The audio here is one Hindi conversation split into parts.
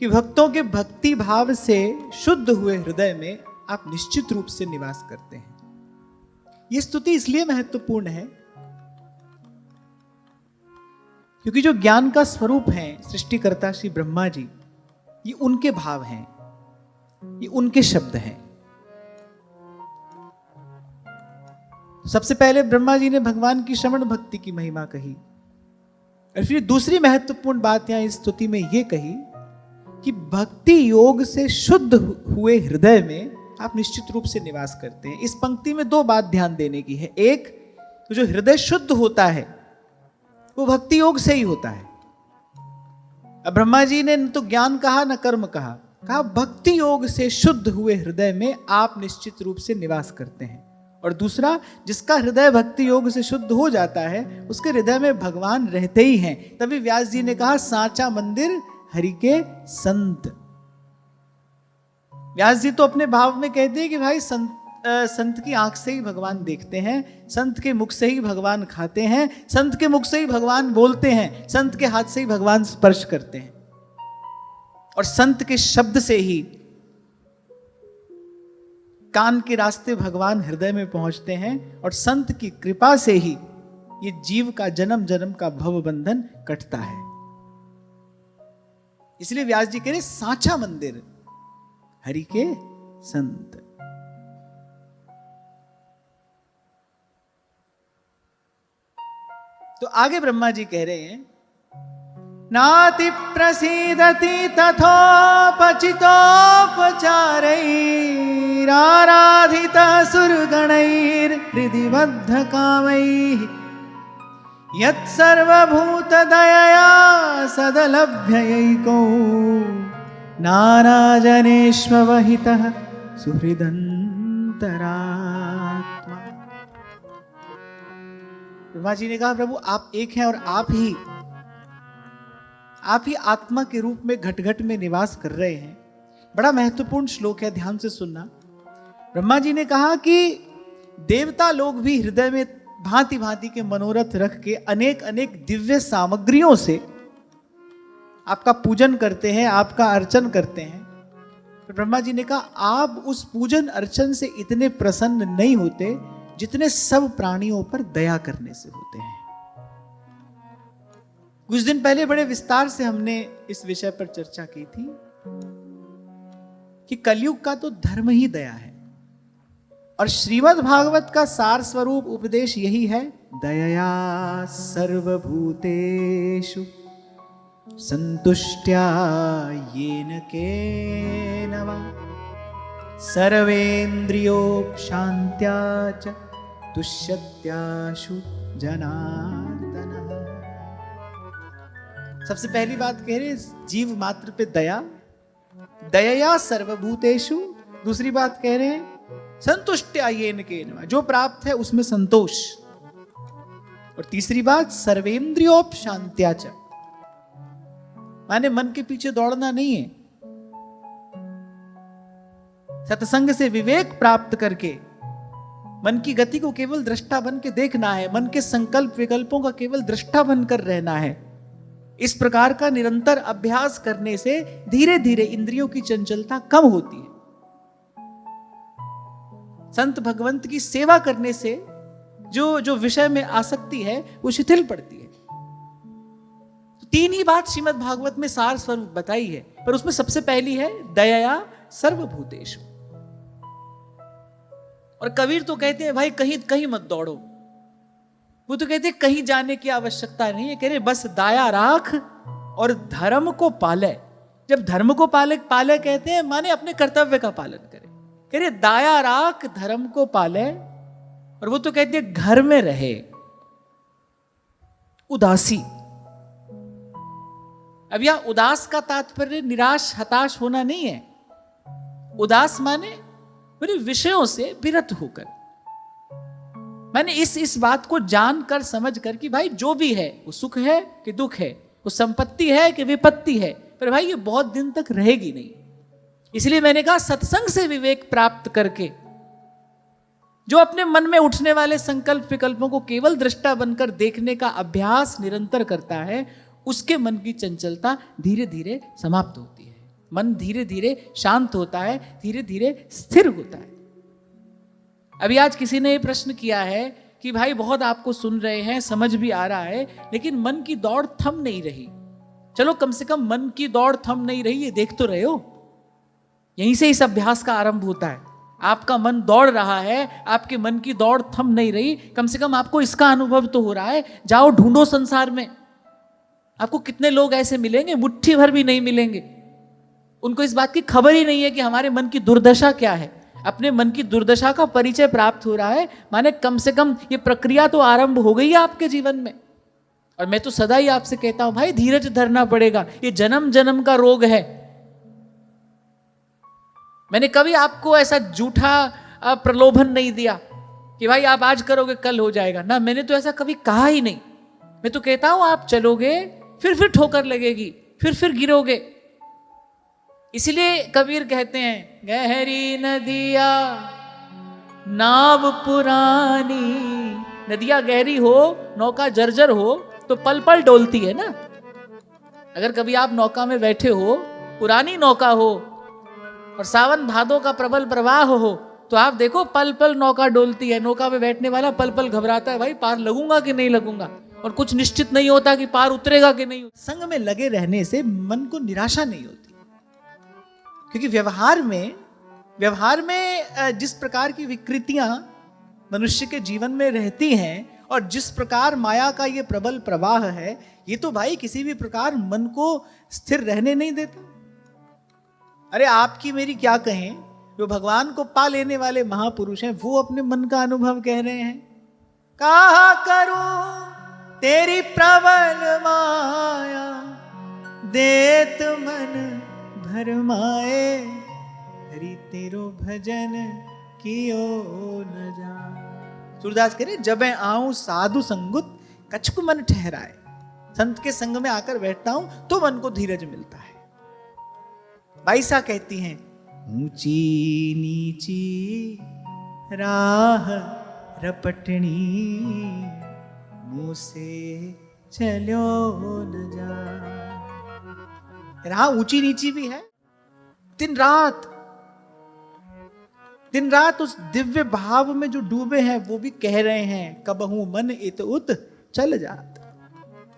कि भक्तों के भक्ति भाव से शुद्ध हुए हृदय में आप निश्चित रूप से निवास करते हैं। यह स्तुति इसलिए महत्वपूर्ण है क्योंकि जो ज्ञान का स्वरूप है सृष्टिकर्ता श्री ब्रह्मा जी, ये उनके भाव हैं, ये उनके शब्द हैं। सबसे पहले ब्रह्मा जी ने भगवान की श्रवण भक्ति की महिमा कही, और फिर दूसरी महत्वपूर्ण बात यहां इस स्तुति में यह कही कि भक्ति योग से शुद्ध हुए हृदय में आप निश्चित रूप से निवास करते हैं। इस पंक्ति में दो बात ध्यान देने की है। एक, तो जो हृदय शुद्ध होता है वो भक्ति योग से ही होता है। अब ब्रह्मा जी ने न तो ज्ञान कहा न कर्म कहा भक्ति योग से शुद्ध हुए हृदय में आप निश्चित रूप से निवास करते हैं। और दूसरा, जिसका हृदय भक्ति योग से शुद्ध हो जाता है उसके हृदय में भगवान रहते ही हैं। तभी व्यास जी ने कहा सांचा मंदिर हरि के संत। व्यास जी तो अपने भाव में कहते हैं कि भाई संत की आंख से ही भगवान देखते हैं, संत के मुख से ही भगवान खाते हैं, संत के मुख से ही भगवान बोलते हैं, संत के हाथ से ही भगवान स्पर्श करते हैं, और संत के शब्द से ही कान के रास्ते भगवान हृदय में पहुंचते हैं, और संत की कृपा से ही ये जीव का जन्म जन्म का भव बंधन कटता है। इसलिए व्यास जी कह रहे सांचा मंदिर हरि के संत। तो आगे ब्रह्मा जी कह रहे हैं, नाति प्रसीदति तथोपचितोपचारैराराधित सुरगणैर्हृदिबद्ध कामैः यत्सर्वभूत दयया सदलभ्यैको नाराजनेष्वहितः सुहृदन्तरात्मा। ब्रह्मा जी ने कहा, प्रभु आप एक हैं और आप ही आत्मा के रूप में घट घट में निवास कर रहे हैं। बड़ा महत्वपूर्ण श्लोक है, ध्यान से सुनना। ब्रह्मा जी ने कहा कि देवता लोग भी हृदय में भांति भांति के मनोरथ रख के अनेक अनेक दिव्य सामग्रियों से आपका पूजन करते हैं, आपका अर्चन करते हैं। तो ब्रह्मा जी ने कहा आप उस पूजन अर्चन से इतने प्रसन्न नहीं होते जितने सब प्राणियों पर दया करने से होते हैं। कुछ दिन पहले बड़े विस्तार से हमने इस विषय पर चर्चा की थी कि कलयुग का तो धर्म ही दया है, और श्रीमद् भागवत का सार स्वरूप उपदेश यही है, दयया सर्वभूतेषु संतुष्ट्या येन केन वा सर्वेन्द्रियोपशान्त्या च तुष्यत्याशु जनार्दन। सबसे पहली बात कह रहे जीव मात्र पे दया, दयया सर्वभूतेषु। दूसरी बात कह रहे हैं संतुष्ट्या येन केन वा, जो प्राप्त है उसमें संतोष। और तीसरी बात सर्वेन्द्रियोपशान्त्या च, माने मन के पीछे दौड़ना नहीं है, सत्संग से विवेक प्राप्त करके मन की गति को केवल दृष्टा बन के देखना है, मन के संकल्प विकल्पों का केवल दृष्टा बनकर रहना है। इस प्रकार का निरंतर अभ्यास करने से धीरे धीरे इंद्रियों की चंचलता कम होती है। संत भगवंत की सेवा करने से जो विषय में आसक्ति है वो शिथिल पड़ती है। तीन ही बात श्रीमद् भागवत में सार स्वरूप बताई है, पर उसमें सबसे पहली है दयया सर्वभूतेषु। और कबीर तो कहते हैं भाई कहीं कहीं मत दौड़ो, वो तो कहते हैं कहीं जाने की आवश्यकता नहीं है, कह रहे बस दाया राख और धर्म को पाले। जब धर्म को पाले कहते हैं माने अपने कर्तव्य का पालन करे। कह रहे दाया राख धर्म को पाले, और वो तो कहते हैं घर में रहे उदासी। अब यह उदास का तात्पर्य निराश हताश होना नहीं है। उदास माने विषयों से विरत होकर, मैंने इस बात को जानकर समझ कर कि भाई जो भी है वो सुख है कि दुख है, वो संपत्ति है कि विपत्ति है, पर भाई ये बहुत दिन तक रहेगी नहीं। इसलिए मैंने कहा सत्संग से विवेक प्राप्त करके जो अपने मन में उठने वाले संकल्प विकल्पों को केवल दृष्टा बनकर देखने का अभ्यास निरंतर करता है, उसके मन की चंचलता धीरे धीरे समाप्त होती है। मन धीरे धीरे शांत होता है, धीरे धीरे स्थिर होता है। अभी आज किसी ने ये प्रश्न किया है कि भाई बहुत आपको सुन रहे हैं, समझ भी आ रहा है, लेकिन मन की दौड़ थम नहीं रही। चलो कम से कम मन की दौड़ थम नहीं रही, ये देख तो रहे हो। यहीं से इस अभ्यास का आरंभ होता है। आपका मन दौड़ रहा है, आपके मन की दौड़ थम नहीं रही, कम से कम आपको इसका अनुभव तो हो रहा है। जाओ ढूंढो संसार में, आपको कितने लोग ऐसे मिलेंगे, मुट्ठी भर भी नहीं मिलेंगे, उनको इस बात की खबर ही नहीं है कि हमारे मन की दुर्दशा क्या है। अपने मन की दुर्दशा का परिचय प्राप्त हो रहा है, माने कम से कम ये प्रक्रिया तो आरंभ हो गई है आपके जीवन में। और मैं तो सदा ही आपसे कहता हूं भाई, धीरज धरना पड़ेगा, ये जन्म जन्म का रोग है। मैंने कभी आपको ऐसा झूठा प्रलोभन नहीं दिया कि भाई आप आज करोगे कल हो जाएगा ना, मैंने तो ऐसा कभी कहा ही नहीं। मैं तो कहता हूं आप चलोगे, फिर ठोकर लगेगी, फिर गिरोगे। इसलिए कबीर कहते हैं, गहरी नदिया नाव पुरानी। नदियां गहरी हो, नौका जर्जर हो तो पल पल डोलती है ना। अगर कभी आप नौका में बैठे हो, पुरानी नौका हो और सावन भादों का प्रबल प्रवाह हो, तो आप देखो पल पल नौका डोलती है। नौका में बैठने वाला पल पल घबराता है, भाई पार लगूंगा कि नहीं लगूंगा, और कुछ निश्चित नहीं होता कि पार उतरेगा कि नहीं। संग में लगे रहने से मन को निराशा नहीं होती, क्योंकि व्यवहार में जिस प्रकार की विकृतियां मनुष्य के जीवन में रहती हैं और जिस प्रकार माया का ये प्रबल प्रवाह है, ये तो भाई किसी भी प्रकार मन को स्थिर रहने नहीं देता। अरे आपकी मेरी क्या कहें, जो भगवान को पा लेने वाले महापुरुष हैं, वो अपने मन का अनुभव कह रहे हैं। कहा करूं तेरी प्रबल माया, देत मन भरमाए, हरि तेरो भजन कियो न जा। सूरदास कह रहे, जब मैं आऊं साधु संगुत कछुक मन ठहराए। संत के संग में आकर बैठता हूं तो मन को धीरज मिलता है। बाईसा कहती हैं, ऊंची नीची राह रपटनी, मुंह से चलो न जा। राह ऊंची नीची भी है, दिन रात उस दिव्य भाव में जो डूबे हैं वो भी कह रहे हैं, कबहू मन इत उत चल जात।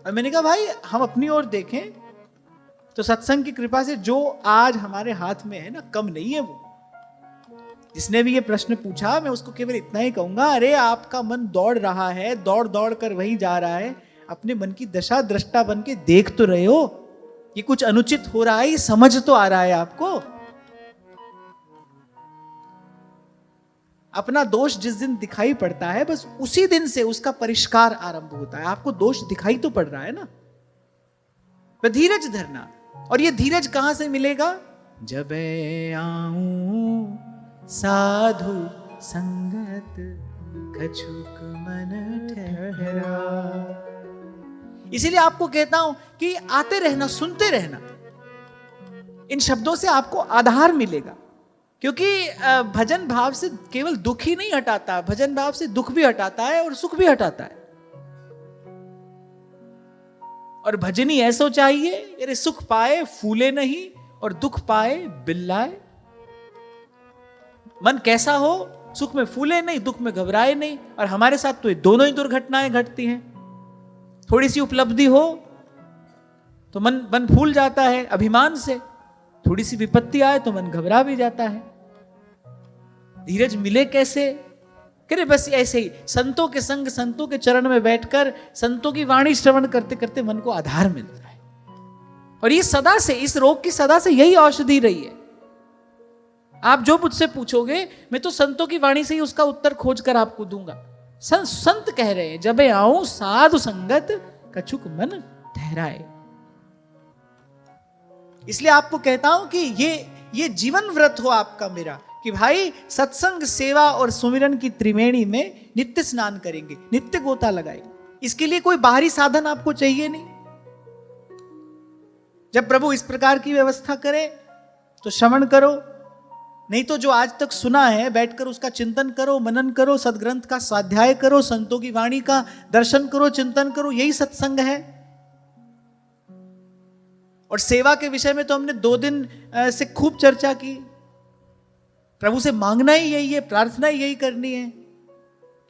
और मैंने कहा भाई हम अपनी ओर देखें तो सत्संग की कृपा से जो आज हमारे हाथ में है ना, कम नहीं है वो। जिसने भी ये प्रश्न पूछा, मैं उसको केवल इतना ही कहूंगा, अरे आपका मन दौड़ रहा है, दौड़ दौड़ कर वहीं जा रहा है। अपने मन की दशा दृष्टा बन के देख तो रहे हो, ये कुछ अनुचित हो रहा है, ये समझ तो आ रहा है आपको। अपना दोष जिस दिन दिखाई पड़ता है, बस उसी दिन से उसका परिष्कार आरंभ होता है। आपको दोष दिखाई तो पड़ रहा है ना। धीरज धरना, और ये धीरज कहां से मिलेगा? जब आऊं साधु संगत कछुक मन ठहरा। इसीलिए आपको कहता हूं कि आते रहना, सुनते रहना। इन शब्दों से आपको आधार मिलेगा, क्योंकि भजन भाव से केवल दुख ही नहीं हटाता, भजन भाव से दुख भी हटाता है और सुख भी हटाता है। और भजनी ऐसो चाहिए, अरे सुख पाए फूले नहीं और दुख पाए बिल्लाए। मन कैसा हो, सुख में फूले नहीं, दुख में घबराए नहीं। और हमारे साथ तो ये दोनों ही दुर्घटनाएं घटती हैं। थोड़ी सी उपलब्धि हो तो मन फूल जाता है अभिमान से, थोड़ी सी विपत्ति आए तो मन घबरा भी जाता है। धीरज मिले कैसे? करे बस ऐसे ही संतों के संग, संतों के चरण में बैठकर, संतों की वाणी श्रवण करते करते मन को आधार मिलता है। और ये सदा से, इस रोग की सदा से यही औषधि रही है। आप जो मुझसे पूछोगे, मैं तो संतों की वाणी से ही उसका उत्तर खोज कर आपको दूंगा। संत कह रहे हैं, जब आऊं साधु संगत कछुक मन ठहराए। इसलिए आपको कहता हूं कि ये जीवन व्रत हो आपका मेरा, कि भाई सत्संग, सेवा और सुमिरन की त्रिवेणी में नित्य स्नान करेंगे, नित्य गोता लगाएंगे। इसके लिए कोई बाहरी साधन आपको चाहिए नहीं। जब प्रभु इस प्रकार की व्यवस्था करे तो श्रवण करो, नहीं तो जो आज तक सुना है बैठकर उसका चिंतन करो, मनन करो, सदग्रंथ का स्वाध्याय करो, संतों की वाणी का दर्शन करो, चिंतन करो। यही सत्संग है। और सेवा के विषय में तो हमने 2 दिन से खूब चर्चा की। प्रभु से मांगना ही यही है, प्रार्थना ही यही करनी है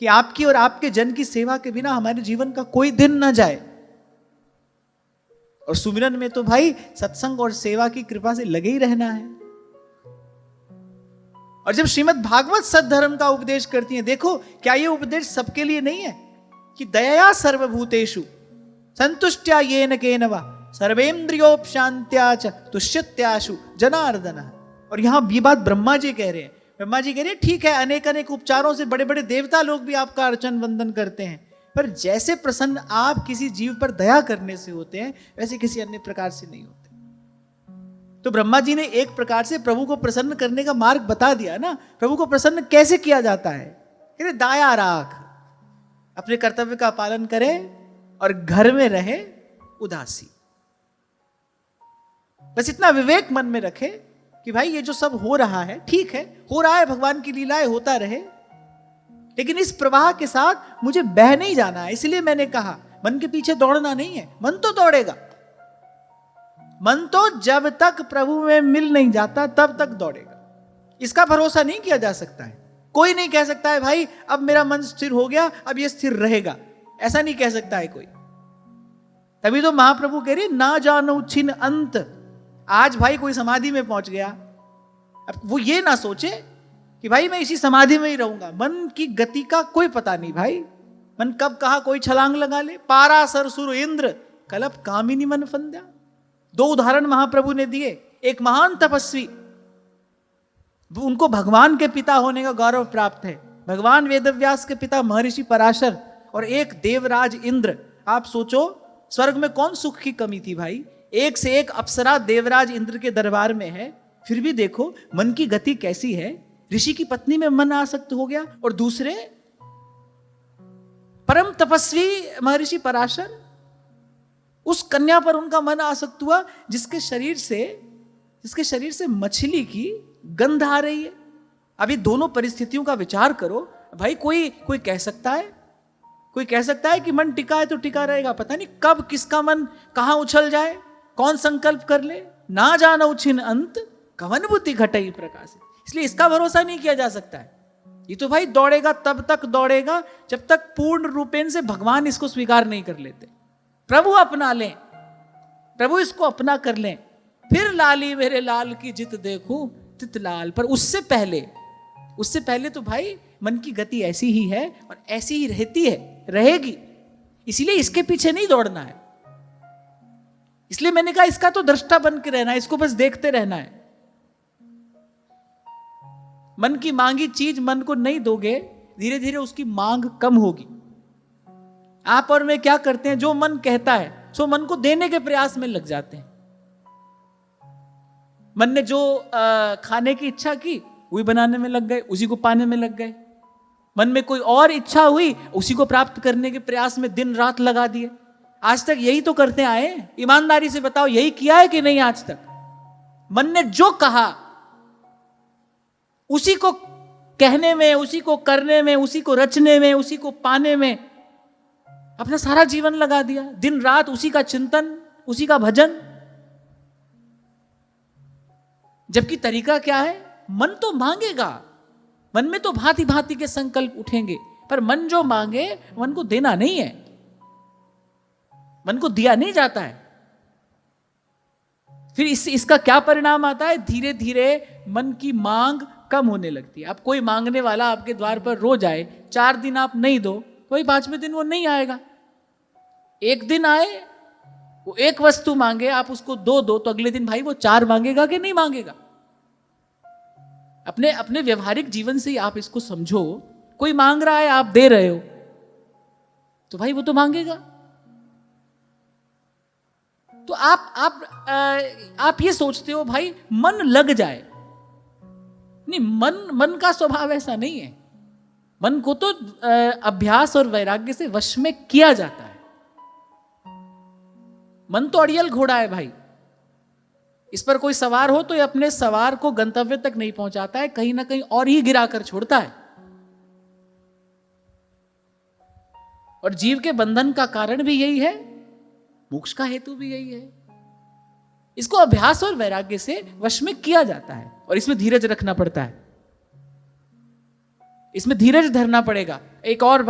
कि आपकी और आपके जन की सेवा के बिना हमारे जीवन का कोई दिन ना जाए। और सुमिरन में तो भाई सत्संग और सेवा की कृपा से लगे ही रहना है। और जब श्रीमद् भागवत सद्धर्म का उपदेश करती है, देखो क्या ये उपदेश सबके लिए नहीं है कि दया सर्वभूतेषु संतुष्ट्या येन केन वा सर्वेन्द्रियोपशांत्या च तुष्यत्याशु जनार्दन। और यहां ये बात ब्रह्मा जी कह रहे हैं। ब्रह्मा जी कह रहे हैं ठीक है, अनेक अनेक उपचारों से बड़े बड़े देवता लोग भी आपका अर्चन वंदन करते हैं, पर जैसे प्रसन्न आप किसी जीव पर दया करने से होते हैं वैसे किसी अन्य प्रकार से नहीं होते। तो ब्रह्मा जी ने एक प्रकार से प्रभु को प्रसन्न करने का मार्ग बता दिया ना। प्रभु को प्रसन्न कैसे किया जाता है? अरे दाया राख, अपने कर्तव्य का पालन करे और घर में रहे उदासी। बस इतना विवेक मन में रखे कि भाई ये जो सब हो रहा है ठीक है, हो रहा है, भगवान की लीलाएं होता रहे, लेकिन इस प्रवाह के साथ मुझे बह नहीं जाना है। इसलिए मैंने कहा मन के पीछे दौड़ना नहीं है। मन तो दौड़ेगा, मन तो जब तक प्रभु में मिल नहीं जाता तब तक दौड़ेगा। इसका भरोसा नहीं किया जा सकता है। कोई नहीं कह सकता है भाई अब मेरा मन स्थिर हो गया, अब ये स्थिर रहेगा, ऐसा नहीं कह सकता है कोई। तभी तो महाप्रभु कह रहे ना जानो छिन अंत। आज भाई कोई समाधि में पहुंच गया, अब वो ये ना सोचे कि भाई मैं इसी समाधि में ही रहूंगा। मन की गति का कोई पता नहीं भाई, मन कब कहा कोई छलांग लगा ले। पारासर सुर इंद्र कलप कामिनी मन फंद्या। 2 उदाहरण महाप्रभु ने दिए। एक महान तपस्वी, उनको भगवान के पिता होने का गौरव प्राप्त है, भगवान वेदव्यास के पिता महर्षि पराशर, और एक देवराज इंद्र। आप सोचो स्वर्ग में कौन सुख की कमी थी भाई। एक से एक अप्सरा देवराज इंद्र के दरबार में है, फिर भी देखो मन की गति कैसी है। ऋषि की पत्नी में मन आसक्त हो गया। और दूसरे परम तपस्वी महर्षि पराशर, उस कन्या पर उनका मन आसक्त हुआ जिसके शरीर से मछली की गंध आ रही है। अभी दोनों परिस्थितियों का विचार करो भाई। कोई कह सकता है कि मन टिका है तो टिका रहेगा, पता नहीं कब किसका मन कहां उछल जाए, कौन संकल्प कर ले। ना जानो छिन अंत कवन बुद्धि घटई प्रकाश। इसलिए इसका भरोसा नहीं किया जा सकता है। ये तो भाई दौड़ेगा, तब तक दौड़ेगा जब तक पूर्ण रूपेण से भगवान इसको स्वीकार नहीं कर लेते। प्रभु अपना लें, प्रभु इसको अपना कर लें, फिर लाली मेरे लाल की जित देखूं तित लाल। पर उससे पहले तो भाई मन की गति ऐसी ही है और ऐसी ही रहती है, रहेगी। इसीलिए इसके पीछे नहीं दौड़ना है। इसलिए मैंने कहा इसका तो दृष्टा बन के रहना है, इसको बस देखते रहना है। मन की मांगी चीज मन को नहीं दोगे, धीरे धीरे उसकी मांग कम होगी। आप और मैं क्या करते हैं, जो मन कहता है सो मन को देने के प्रयास में लग जाते हैं। मन ने जो खाने की इच्छा की वही बनाने में लग गए, उसी को पाने में लग गए। मन में कोई और इच्छा हुई, उसी को प्राप्त करने के प्रयास में दिन रात लगा दिए। आज तक यही तो करते आए। ईमानदारी से बताओ यही किया है कि नहीं आज तक? मन ने जो कहा उसी को कहने में, उसी को करने में, उसी को रचने में, उसी को पाने में अपना सारा जीवन लगा दिया। दिन रात उसी का चिंतन, उसी का भजन। जबकि तरीका क्या है? मन तो मांगेगा, मन में तो भांति भांति के संकल्प उठेंगे, पर मन जो मांगे मन को देना नहीं है, मन को दिया नहीं जाता है। फिर इसका क्या परिणाम आता है? धीरे धीरे मन की मांग कम होने लगती है। अब कोई मांगने वाला आपके द्वार पर रोज आए, 4 दिन आप नहीं दो, वही 5वें दिन वो नहीं आएगा। एक दिन आए, वो एक वस्तु मांगे, आप उसको 2 दो, तो अगले दिन भाई वो 4 मांगेगा कि नहीं मांगेगा? अपने व्यवहारिक जीवन से ही आप इसको समझो। कोई मांग रहा है, आप दे रहे हो, तो भाई वो तो मांगेगा। तो आप ये सोचते हो भाई मन लग जाए। नहीं, मन का स्वभाव ऐसा नहीं है। मन को तो अभ्यास और वैराग्य से वश में किया जाता है। मन तो अड़ियल घोड़ा है भाई। इस पर कोई सवार हो तो ये अपने सवार को गंतव्य तक नहीं पहुंचाता है, कहीं ना कहीं और ही गिराकर छोड़ता है। और जीव के बंधन का कारण भी यही है, मोक्ष का हेतु भी यही है। इसको अभ्यास और वैराग्य से वश में किया जाता है, और इसमें धीरज रखना पड़ता है, इसमें धीरज धरना पड़ेगा। एक और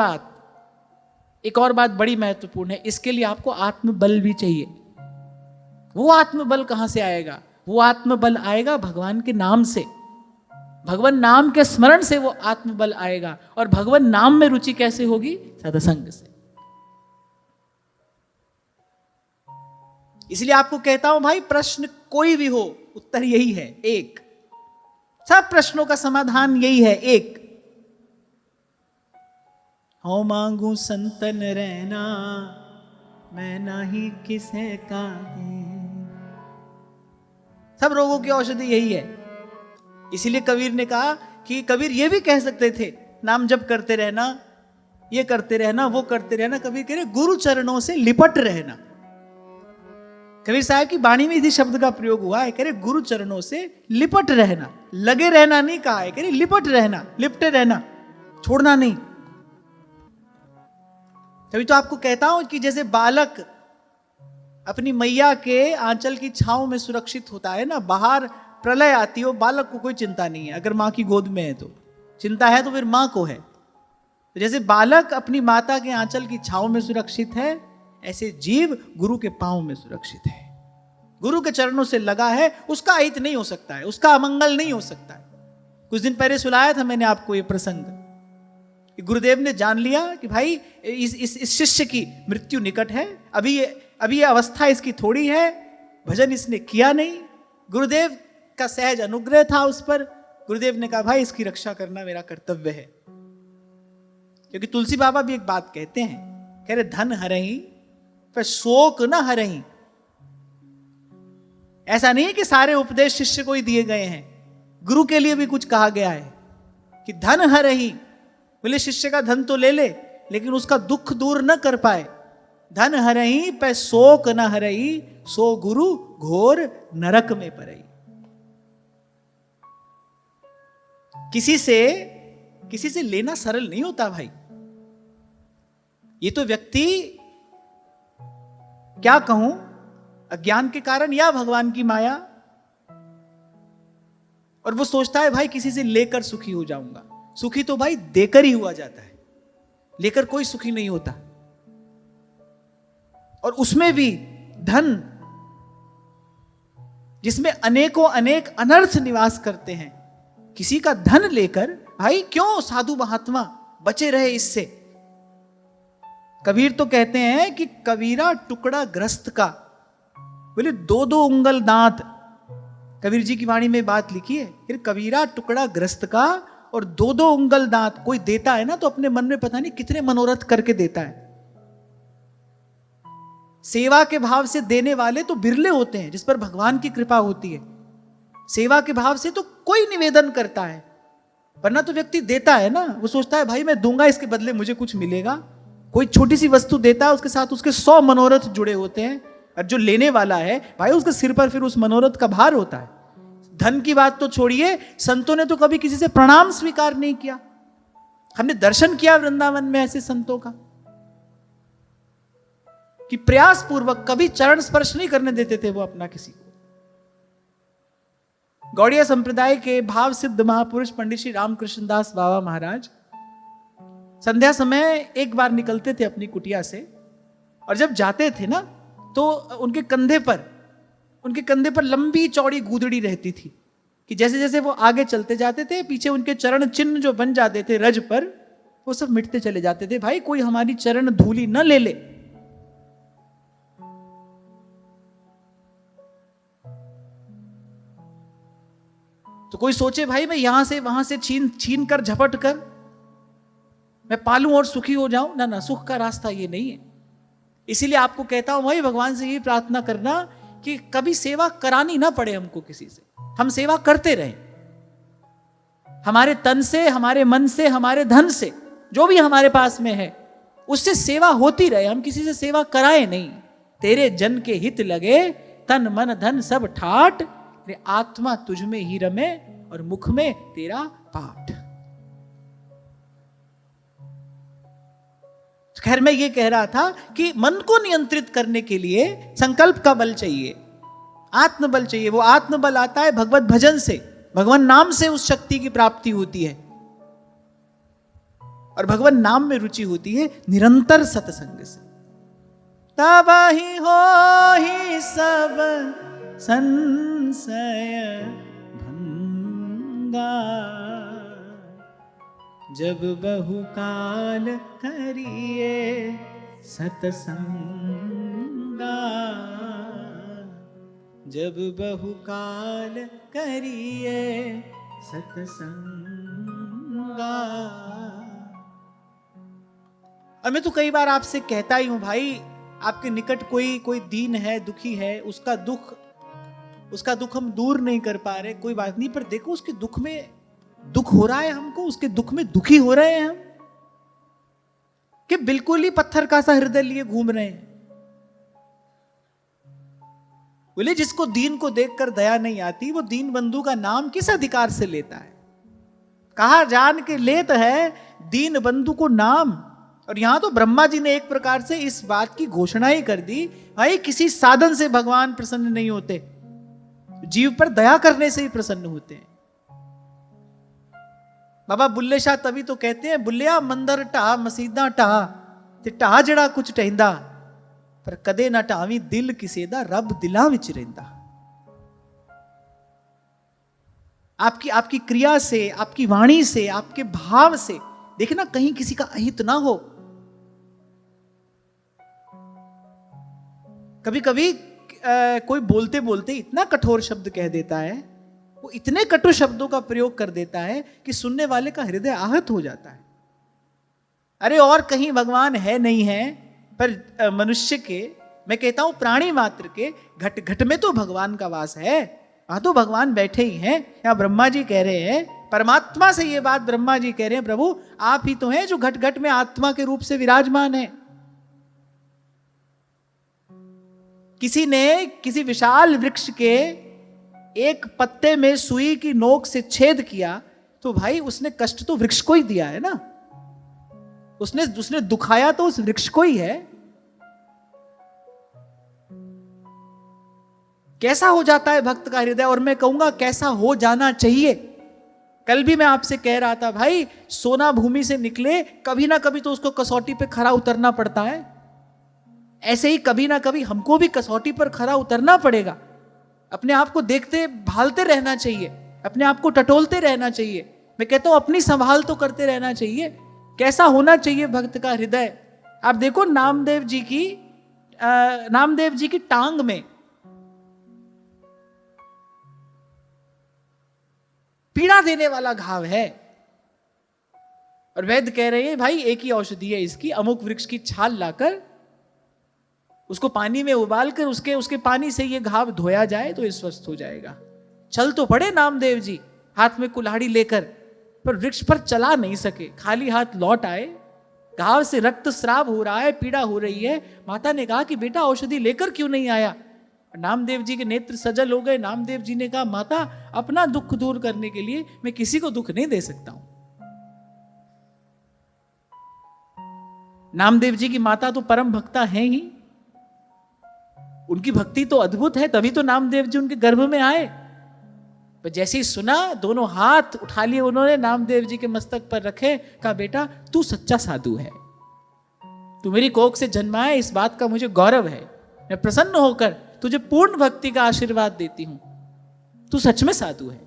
बात बड़ी महत्वपूर्ण है, इसके लिए आपको आत्मबल भी चाहिए। वो आत्मबल कहां से आएगा? वो आत्मबल आएगा भगवान के नाम से, भगवान नाम के स्मरण से वो आत्मबल आएगा। और भगवान नाम में रुचि कैसे होगी? सत्संग से। इसलिए आपको कहता हूं भाई, प्रश्न कोई भी हो, उत्तर यही है, एक। सब प्रश्नों का समाधान यही है, एक। हो मांगू संतन रहना, मैं नाही किसे का दे। सब रोगों की औषधि यही है। इसीलिए कबीर ने कहा कि कबीर ये भी कह सकते थे, नाम जप करते रहना, ये करते रहना, वो करते रहना। कबीर कह रहे गुरु चरणों से लिपट रहना। कबीर साहब की वाणी में इसी शब्द का प्रयोग हुआ है, कह रहे गुरु चरणों से लिपट रहना। लगे रहना नहीं कहा है, कह रहे लिपट रहना, लिपटे रहना, छोड़ना नहीं। तभी तो आपको कहता हूं कि जैसे बालक अपनी मैया के आंचल की छांव में सुरक्षित होता है ना, बाहर प्रलय आती हो, बालक को कोई चिंता नहीं है। अगर मां की गोद में है तो चिंता है, तो फिर मां को है। तो जैसे बालक अपनी माता के आंचल की छांव में सुरक्षित है, ऐसे जीव गुरु के पांव में सुरक्षित है। गुरु के चरणों से लगा है, उसका अहित नहीं हो सकता है, उसका अमंगल नहीं हो सकता है। कुछ दिन पहले सुनाया था मैंने आपको ये प्रसंग, गुरुदेव ने जान लिया कि भाई इस शिष्य की मृत्यु निकट है, अभी ये अवस्था इसकी थोड़ी है, भजन इसने किया नहीं। गुरुदेव का सहज अनुग्रह था उस पर। गुरुदेव ने कहा भाई इसकी रक्षा करना मेरा कर्तव्य है। क्योंकि तुलसी बाबा भी एक बात कहते हैं, कह रहे धन हरही पर शोक न हरही। ऐसा नहीं है कि सारे उपदेश शिष्य को ही दिए गए हैं, गुरु के लिए भी कुछ कहा गया है कि धन हरही, बोले शिष्य का धन तो ले ले, लेकिन उसका दुख दूर न कर पाए। धन हरही पे शोक न हरही, सो गुरु घोर नरक में परई। किसी से लेना सरल नहीं होता भाई। ये तो व्यक्ति, क्या कहूं, अज्ञान के कारण या भगवान की माया, और वो सोचता है भाई किसी से लेकर सुखी हो जाऊंगा। सुखी तो भाई देकर ही हुआ जाता है, लेकर कोई सुखी नहीं होता। और उसमें भी धन जिसमें अनेकों अनेक अनर्थ निवास करते हैं, किसी का धन लेकर भाई क्यों साधु महात्मा बचे रहे इससे। कबीर तो कहते हैं कि कबीरा टुकड़ा ग्रस्त का, बोले 2-2 उंगल दांत। कबीर जी की वाणी में बात लिखी है, फिर कबीरा टुकड़ा ग्रस्त का और 2-2 उंगल दांत। कोई देता है ना तो अपने मन में पता नहीं कितने मनोरथ करके देता है। सेवा के भाव से देने वाले तो बिरले होते हैं जिस पर भगवान की कृपा होती है। सेवा के भाव से तो कोई निवेदन करता है, वरना तो व्यक्ति देता है ना, वो सोचता है भाई मैं दूंगा इसके बदले मुझे कुछ मिलेगा। कोई छोटी सी वस्तु देता है, उसके साथ उसके 100 मनोरथ जुड़े होते हैं, और जो लेने वाला है भाई उसके सिर पर फिर उस मनोरथ का भार होता है। धन की बात तो छोड़िए, संतों ने तो कभी किसी से प्रणाम स्वीकार नहीं किया। हमने दर्शन किया वृंदावन में ऐसे संतों का कि प्रयास पूर्वक कभी चरण स्पर्श नहीं करने देते थे वो अपना किसी को। गौड़िया संप्रदाय के भाव सिद्ध महापुरुष पंडित श्री रामकृष्ण दास बाबा महाराज संध्या समय एक बार निकलते थे अपनी कुटिया से, और जब जाते थे ना तो उनके कंधे पर लंबी चौड़ी गूदड़ी रहती थी कि जैसे जैसे वो आगे चलते जाते थे, पीछे उनके चरण चिन्ह जो बन जाते थे रज पर, वो सब मिटते चले जाते थे। भाई कोई हमारी चरण धूलि न ले ले। तो कोई सोचे भाई मैं यहां से वहां से छीन कर झपट कर मैं पालूं और सुखी हो जाऊं, ना ना, सुख का रास्ता ये नहीं है। इसीलिए आपको कहता हूं भाई भगवान से ये प्रार्थना करना कि कभी सेवा करानी ना पड़े हमको किसी से, हम सेवा करते रहें। हमारे तन से, हमारे मन से, हमारे धन से, जो भी हमारे पास में है उससे सेवा होती रहे, हम किसी से सेवा कराए नहीं। तेरे जन के हित लगे, तन मन धन सब ठाट, आत्मा तुझ में ही रमे और मुख में तेरा पाठ। खैर मैं ये कह रहा था कि मन को नियंत्रित करने के लिए संकल्प का बल चाहिए। आत्मबल चाहिए। वो आत्मबल आता है भगवत भजन से, भगवान नाम से उस शक्ति की प्राप्ति होती है। और भगवान नाम में रुचि होती है निरंतर सत्संग से। तब ही हो ही सब संशय भंगा, जब बहुकाल करिए सत्संगा, जब बहुकाल करिए सत्संगा। और मैं तो कई बार आपसे कहता ही हूं भाई, आपके निकट कोई दीन है, दुखी है, उसका दुख हम दूर नहीं कर पा रहे, कोई बात नहीं, पर देखो उसके दुख में दुख हो रहा है हमको, उसके दुख में दुखी हो रहे हैं हम, कि बिल्कुल ही पत्थर का सा हृदय लिए घूम रहे हैं। बोले जिसको दीन को देखकर दया नहीं आती, वो दीन बंधु का नाम किस अधिकार से लेता है? कहा जान के लेत है दीन बंधु को नाम। और यहां तो ब्रह्मा जी ने एक प्रकार से इस बात की घोषणा ही कर दी, भाई किसी साधन से भगवान प्रसन्न नहीं होते, जीव पर दया करने से ही प्रसन्न होते हैं। बाबा बुल्ले शाह तभी तो कहते हैं, बुल्लिया मंदर ढा मसीदा ढा ते ढा जड़ा कुछ टहिंदा, पर कदे ना ढावी दिल किसे दा, रब दिलां विच रहिंदा। आपकी क्रिया से, आपकी वाणी से, आपके भाव से देखना कहीं किसी का अहित ना हो। कभी कभी कोई बोलते बोलते इतना कठोर शब्द कह देता है, वो इतने कटु शब्दों का प्रयोग कर देता है कि सुनने वाले का हृदय आहत हो जाता है। अरे और कहीं भगवान है नहीं है, पर मनुष्य के, मैं कहता हूं प्राणी मात्र के घट घट में तो भगवान का वास है, वहां तो भगवान बैठे ही हैं। यहाँ ब्रह्मा जी कह रहे हैं, परमात्मा से ये बात ब्रह्मा जी कह रहे हैं, प्रभु आप ही तो हैं जो घट घट में आत्मा के रूप से विराजमान है। किसी ने किसी विशाल वृक्ष के एक पत्ते में सुई की नोक से छेद किया, तो भाई उसने कष्ट तो वृक्ष को ही दिया है ना, उसने दुखाया तो उस वृक्ष को ही है। कैसा हो जाता है भक्त का हृदय, और मैं कहूंगा कैसा हो जाना चाहिए। कल भी मैं आपसे कह रहा था भाई, सोना भूमि से निकले कभी ना कभी तो उसको कसौटी पे खरा उतरना पड़ता है, ऐसे ही कभी ना कभी हमको भी कसौटी पर खरा उतरना पड़ेगा। अपने आप को देखते भालते रहना चाहिए, अपने आप को टटोलते रहना चाहिए। मैं कहता हूं अपनी संभाल तो करते रहना चाहिए। कैसा होना चाहिए भक्त का हृदय? आप देखो नामदेव जी की टांग में पीड़ा देने वाला घाव है, और वैद्य कह रहे हैं भाई एक ही औषधि है इसकी, अमुक वृक्ष की छाल लाकर उसको पानी में उबाल कर उसके पानी से ये घाव धोया जाए तो ये स्वस्थ हो जाएगा। चल तो पड़े नामदेव जी हाथ में कुल्हाड़ी लेकर, पर वृक्ष पर चला नहीं सके, खाली हाथ लौट आए। घाव से रक्त स्राव हो रहा है, पीड़ा हो रही है। माता ने कहा कि बेटा औषधि लेकर क्यों नहीं आया? नामदेव जी के नेत्र सजल हो गए। नामदेव जी ने कहा माता अपना दुख दूर करने के लिए मैं किसी को दुख नहीं दे सकता हूं। नामदेव जी की माता तो परम भक्ता है ही, उनकी भक्ति तो अद्भुत है, तभी तो नामदेव जी उनके गर्भ में आए। पर जैसे ही सुना, दोनों हाथ उठा लिए उन्होंने, नामदेव जी के मस्तक पर रखे, कहा बेटा तू सच्चा साधु है, तू मेरी कोख से जन्मा है, इस बात का मुझे गौरव है। मैं प्रसन्न होकर तुझे पूर्ण भक्ति का आशीर्वाद देती हूं, तू सच में साधु है।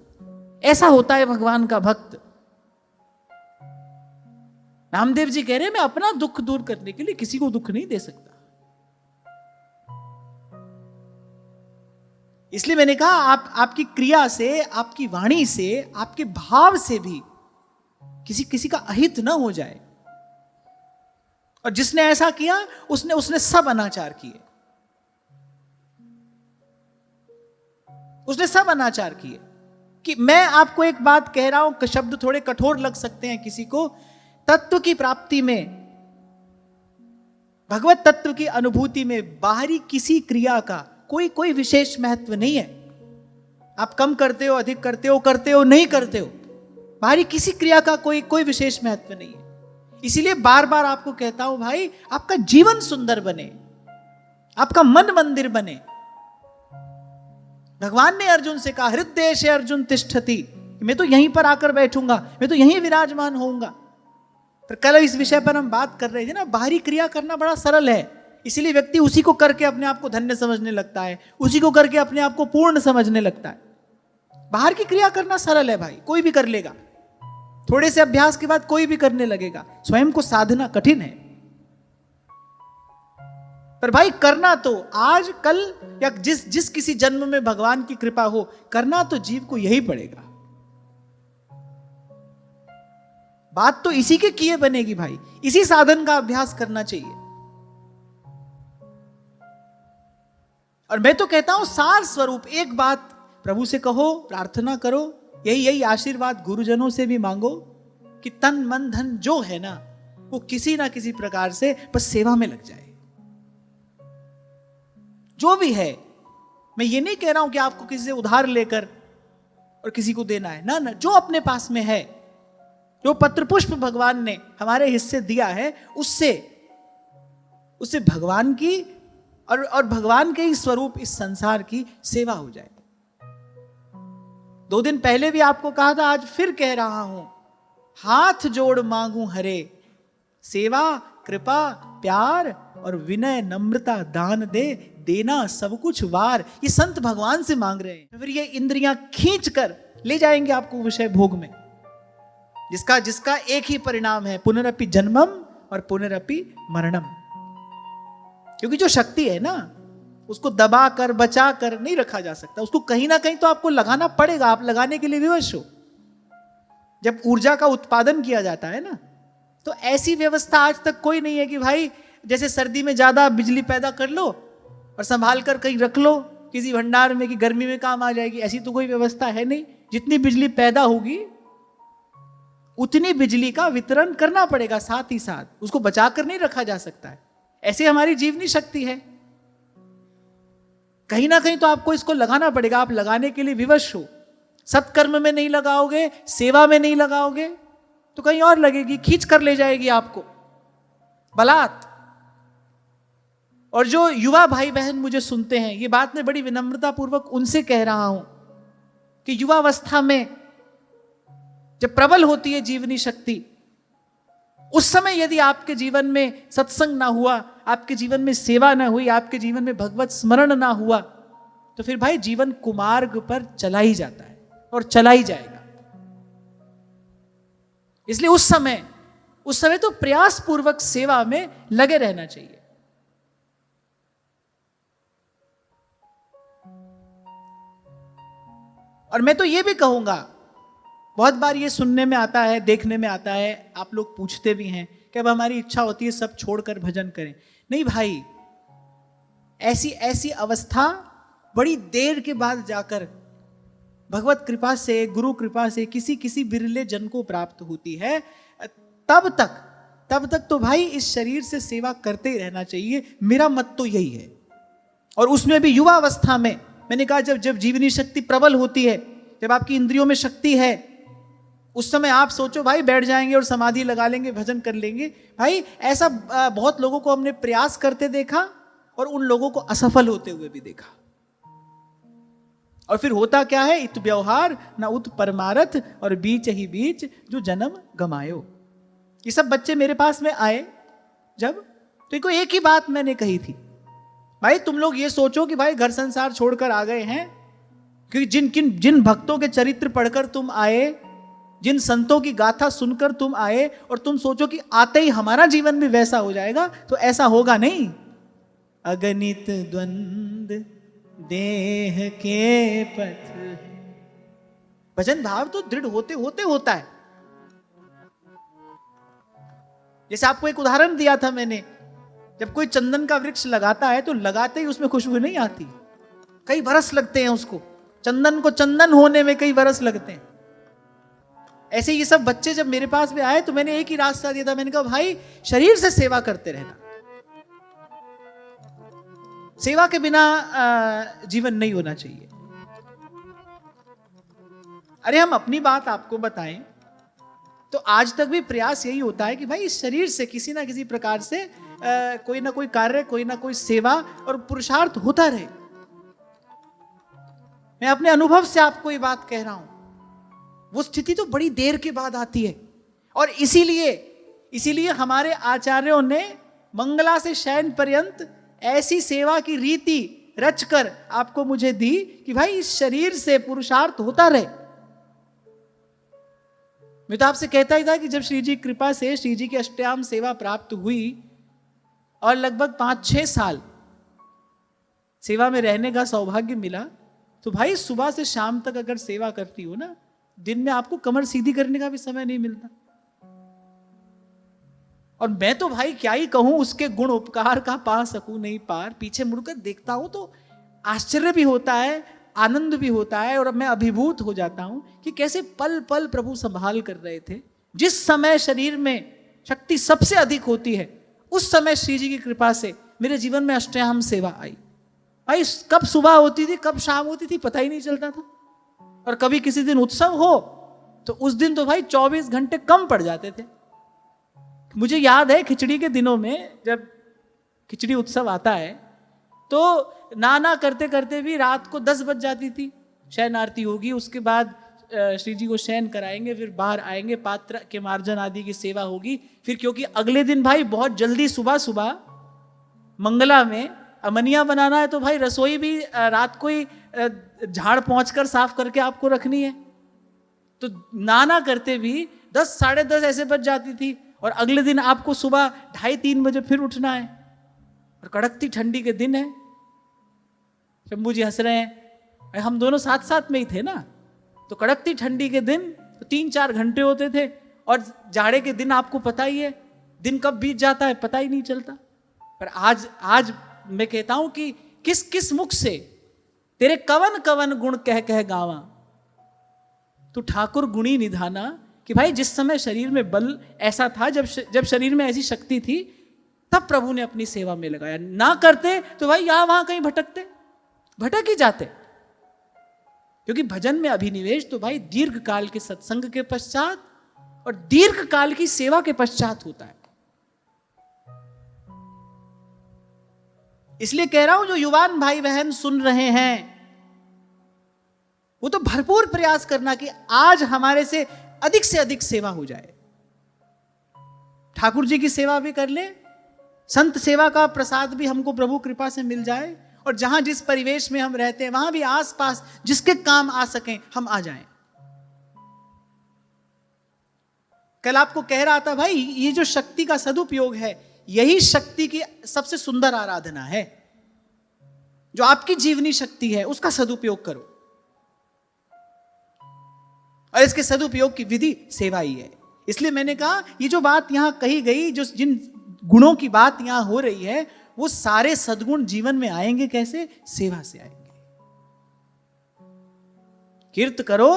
ऐसा होता है भगवान का भक्त। नामदेव जी कह रहे हैं मैं अपना दुख दूर करने के लिए किसी को दुख नहीं दे सकता। इसलिए मैंने कहा आपकी क्रिया से, आपकी वाणी से, आपके भाव से भी किसी का अहित ना हो जाए। और जिसने ऐसा किया उसने सब अनाचार किए, उसने सब अनाचार किए। कि मैं आपको एक बात कह रहा हूं, शब्द थोड़े कठोर लग सकते हैं किसी को, तत्व की प्राप्ति में, भगवत तत्व की अनुभूति में बाहरी किसी क्रिया का कोई विशेष महत्व नहीं है। आप कम करते हो, अधिक करते हो नहीं करते हो, बाहरी किसी क्रिया का कोई विशेष महत्व नहीं है। इसीलिए बार बार आपको कहता हूं भाई, आपका जीवन सुंदर बने, आपका मन मंदिर बने, भगवान ने अर्जुन से कहा, हृदय से अर्जुन तिष्ठति, मैं तो यहीं पर आकर बैठूंगा, मैं तो यहीं विराजमान होऊंगा। पर कल इस विषय पर हम बात कर रहे थे ना, बाहरी क्रिया करना बड़ा सरल है, इसीलिए व्यक्ति उसी को करके अपने आप को धन्य समझने लगता है, उसी को करके अपने आप को पूर्ण समझने लगता है। बाहर की क्रिया करना सरल है भाई, कोई भी कर लेगा, थोड़े से अभ्यास के बाद कोई भी करने लगेगा। स्वयं को साधना कठिन है, पर भाई करना तो आज कल या जिस किसी जन्म में भगवान की कृपा हो, करना तो जीव को यही पड़ेगा। बात तो इसी के किए बनेगी भाई, इसी साधन का अभ्यास करना चाहिए। और मैं तो कहता हूं सार स्वरूप एक बात प्रभु से कहो, प्रार्थना करो, यही आशीर्वाद गुरुजनों से भी मांगो कि तन मन धन जो है ना, वो किसी ना किसी प्रकार से बस सेवा में लग जाए। जो भी है, मैं ये नहीं कह रहा हूं कि आपको किसी से उधार लेकर और किसी को देना है, ना, जो अपने पास में है, जो पत्र पुष्प भगवान ने हमारे हिस्से दिया है, उससे भगवान की और भगवान के ही स्वरूप इस संसार की सेवा हो जाए। 2 दिन पहले भी आपको कहा था, आज फिर कह रहा हूं, हाथ जोड़ मांगू हरे, सेवा कृपा प्यार और विनय नम्रता दान दे, देना सब कुछ वार। ये संत भगवान से मांग रहे हैं। फिर ये इंद्रियां खींच कर ले जाएंगे आपको विषय भोग में, जिसका एक ही परिणाम है, पुनरपि जन्मम और पुनरपि मरणम। क्योंकि जो शक्ति है ना, उसको दबा कर बचा कर नहीं रखा जा सकता, उसको कहीं ना कहीं तो आपको लगाना पड़ेगा। आप लगाने के लिए विवश हो। जब ऊर्जा का उत्पादन किया जाता है ना, तो ऐसी व्यवस्था आज तक कोई नहीं है कि भाई जैसे सर्दी में ज्यादा बिजली पैदा कर लो और संभाल कर कहीं रख लो किसी भंडार में कि गर्मी में काम आ जाएगी। ऐसी तो कोई व्यवस्था है नहीं। जितनी बिजली पैदा होगी उतनी बिजली का वितरण करना पड़ेगा, साथ ही साथ उसको बचाकर नहीं रखा जा सकता है। ऐसे हमारी जीवनी शक्ति है, कहीं ना कहीं तो आपको इसको लगाना पड़ेगा। आप लगाने के लिए विवश हो। सत्कर्म में नहीं लगाओगे, सेवा में नहीं लगाओगे, तो कहीं और लगेगी, खींच कर ले जाएगी आपको बलात्। और जो युवा भाई बहन मुझे सुनते हैं, ये बात मैं बड़ी विनम्रता पूर्वक उनसे कह रहा हूं कि युवावस्था में जब प्रबल होती है जीवनी शक्ति, उस समय यदि आपके जीवन में सत्संग ना हुआ, आपके जीवन में सेवा ना हुई, आपके जीवन में भगवत स्मरण ना हुआ, तो फिर भाई जीवन कुमार्ग पर चला ही जाता है और चला ही जाएगा। इसलिए उस समय तो प्रयास पूर्वक सेवा में लगे रहना चाहिए। और मैं तो ये भी कहूंगा, बहुत बार ये सुनने में आता है, देखने में आता है, आप लोग पूछते भी हैं कि अब हमारी इच्छा होती है सब छोड़कर भजन करें। नहीं भाई, ऐसी अवस्था बड़ी देर के बाद जाकर भगवत कृपा से, गुरु कृपा से किसी बिरले जन को प्राप्त होती है। तब तक तो भाई इस शरीर से सेवा करते ही रहना चाहिए। मेरा मत तो यही है। और उसमें भी युवा अवस्था में, मैंने कहा जब जीवनी शक्ति प्रबल होती है, जब आपकी इंद्रियों में शक्ति है, उस समय आप सोचो भाई बैठ जाएंगे और समाधि लगा लेंगे, भजन कर लेंगे। भाई ऐसा बहुत लोगों को हमने प्रयास करते देखा और उन लोगों को असफल होते हुए भी देखा। और फिर होता क्या है, इत व्यवहार न उत परमारथ और बीच ही बीच जो जन्म गमायो। ये सब बच्चे मेरे पास में आए जब, तो इनको एक ही बात मैंने कही थी, भाई तुम लोग ये सोचो कि भाई घर संसार छोड़कर आ गए हैं, क्योंकि जिन भक्तों के चरित्र पढ़कर तुम आए, जिन संतों की गाथा सुनकर तुम आए, और तुम सोचो कि आते ही हमारा जीवन भी वैसा हो जाएगा, तो ऐसा होगा नहीं। अगणित द्वंद देह के पथ, भजन भाव तो दृढ़ होते होते होता है। जैसे आपको एक उदाहरण दिया था मैंने, जब कोई चंदन का वृक्ष लगाता है तो लगाते ही उसमें खुशबू नहीं आती, कई बरस लगते हैं उसको, चंदन को चंदन होने में कई बरस लगते हैं। ऐसे ये सब बच्चे जब मेरे पास में आए तो मैंने एक ही रास्ता दिया था, मैंने कहा भाई शरीर से सेवा करते रहना, सेवा के बिना जीवन नहीं होना चाहिए। अरे हम अपनी बात आपको बताएं तो आज तक भी प्रयास यही होता है कि भाई इस शरीर से किसी ना किसी प्रकार से कोई ना कोई कार्य, कोई ना कोई सेवा और पुरुषार्थ होता रहे। मैं अपने अनुभव से आपको ये बात कह रहा हूं। वो स्थिति तो बड़ी देर के बाद आती है, और इसीलिए हमारे आचार्यों ने मंगला से शयन पर्यंत ऐसी सेवा की रीति रचकर आपको मुझे दी कि भाई इस शरीर से पुरुषार्थ होता रहे। मैं तो आपसे कहता ही था कि जब श्री जी की कृपा से श्री जी की अष्टयाम सेवा प्राप्त हुई और लगभग 5-6 साल सेवा में रहने का सौभाग्य मिला, तो भाई सुबह से शाम तक अगर सेवा करती हो ना, दिन में आपको कमर सीधी करने का भी समय नहीं मिलता। और मैं तो भाई क्या ही कहूं, उसके गुण उपकार का पा सकूं नहीं पार। पीछे मुड़कर देखता हूं तो आश्चर्य भी होता है, आनंद भी होता है, और अब मैं अभिभूत हो जाता हूं कि कैसे पल पल प्रभु संभाल कर रहे थे। जिस समय शरीर में शक्ति सबसे अधिक होती है, उस समय श्री जी की कृपा से मेरे जीवन में अष्टयाम सेवा आई। भाई कब सुबह होती थी, कब शाम होती थी, पता ही नहीं चलता था। और कभी किसी दिन उत्सव हो तो उस दिन तो भाई 24 घंटे कम पड़ जाते थे। मुझे याद है खिचड़ी के दिनों में, जब खिचड़ी उत्सव आता है तो नाना करते करते भी रात को 10 बज जाती थी। शयन आरती होगी, उसके बाद श्री जी को शयन कराएंगे, फिर बाहर आएंगे, पात्र के मार्जन आदि की सेवा होगी। फिर क्योंकि अगले दिन भाई बहुत जल्दी सुबह सुबह मंगला में अमनिया बनाना है, तो भाई रसोई भी रात को ही झाड़ पहुंचकर साफ करके आपको रखनी है। तो नाना करते भी 10 साढ़े 10 ऐसे बज जाती थी, और अगले दिन आपको सुबह 2:30-3 बजे फिर उठना है, और कड़कती ठंडी के दिन है। शंभू जी हंस रहे हैं, हम दोनों साथ साथ में ही थे ना। तो कड़कती ठंडी के दिन तो 3-4 घंटे होते थे, और जाड़े के दिन आपको पता ही है दिन कब बीत जाता है पता ही नहीं चलता। पर आज मैं कहता हूं कि किस किस मुख से तेरे कवन कवन गुण कह कह गावा, तू ठाकुर गुणी निधाना। कि भाई जिस समय शरीर में बल ऐसा था, जब शरीर में ऐसी शक्ति थी, तब प्रभु ने अपनी सेवा में लगाया। ना करते तो भाई यहां वहां कहीं भटक ही जाते। क्योंकि भजन में अभिनिवेश तो भाई दीर्घ काल के सत्संग के पश्चात और दीर्घ काल की सेवा के पश्चात होता है। इसलिए कह रहा हूं, जो युवान भाई बहन सुन रहे हैं, वो तो भरपूर प्रयास करना कि आज हमारे से अधिक सेवा हो जाए। ठाकुर जी की सेवा भी कर ले, संत सेवा का प्रसाद भी हमको प्रभु कृपा से मिल जाए, और जहां जिस परिवेश में हम रहते हैं वहां भी आसपास जिसके काम आ सकें हम आ जाएं। कल आपको कह रहा था भाई, ये जो शक्ति का सदुपयोग है, यही शक्ति की सबसे सुंदर आराधना है। जो आपकी जीवनी शक्ति है उसका सदुपयोग करो, और इसके सदुपयोग की विधि सेवा ही है। इसलिए मैंने कहा, ये जो बात यहां कही गई, जो जिन गुणों की बात यहां हो रही है, वो सारे सद्गुण जीवन में आएंगे कैसे? सेवा से आएंगे। कीर्त करो,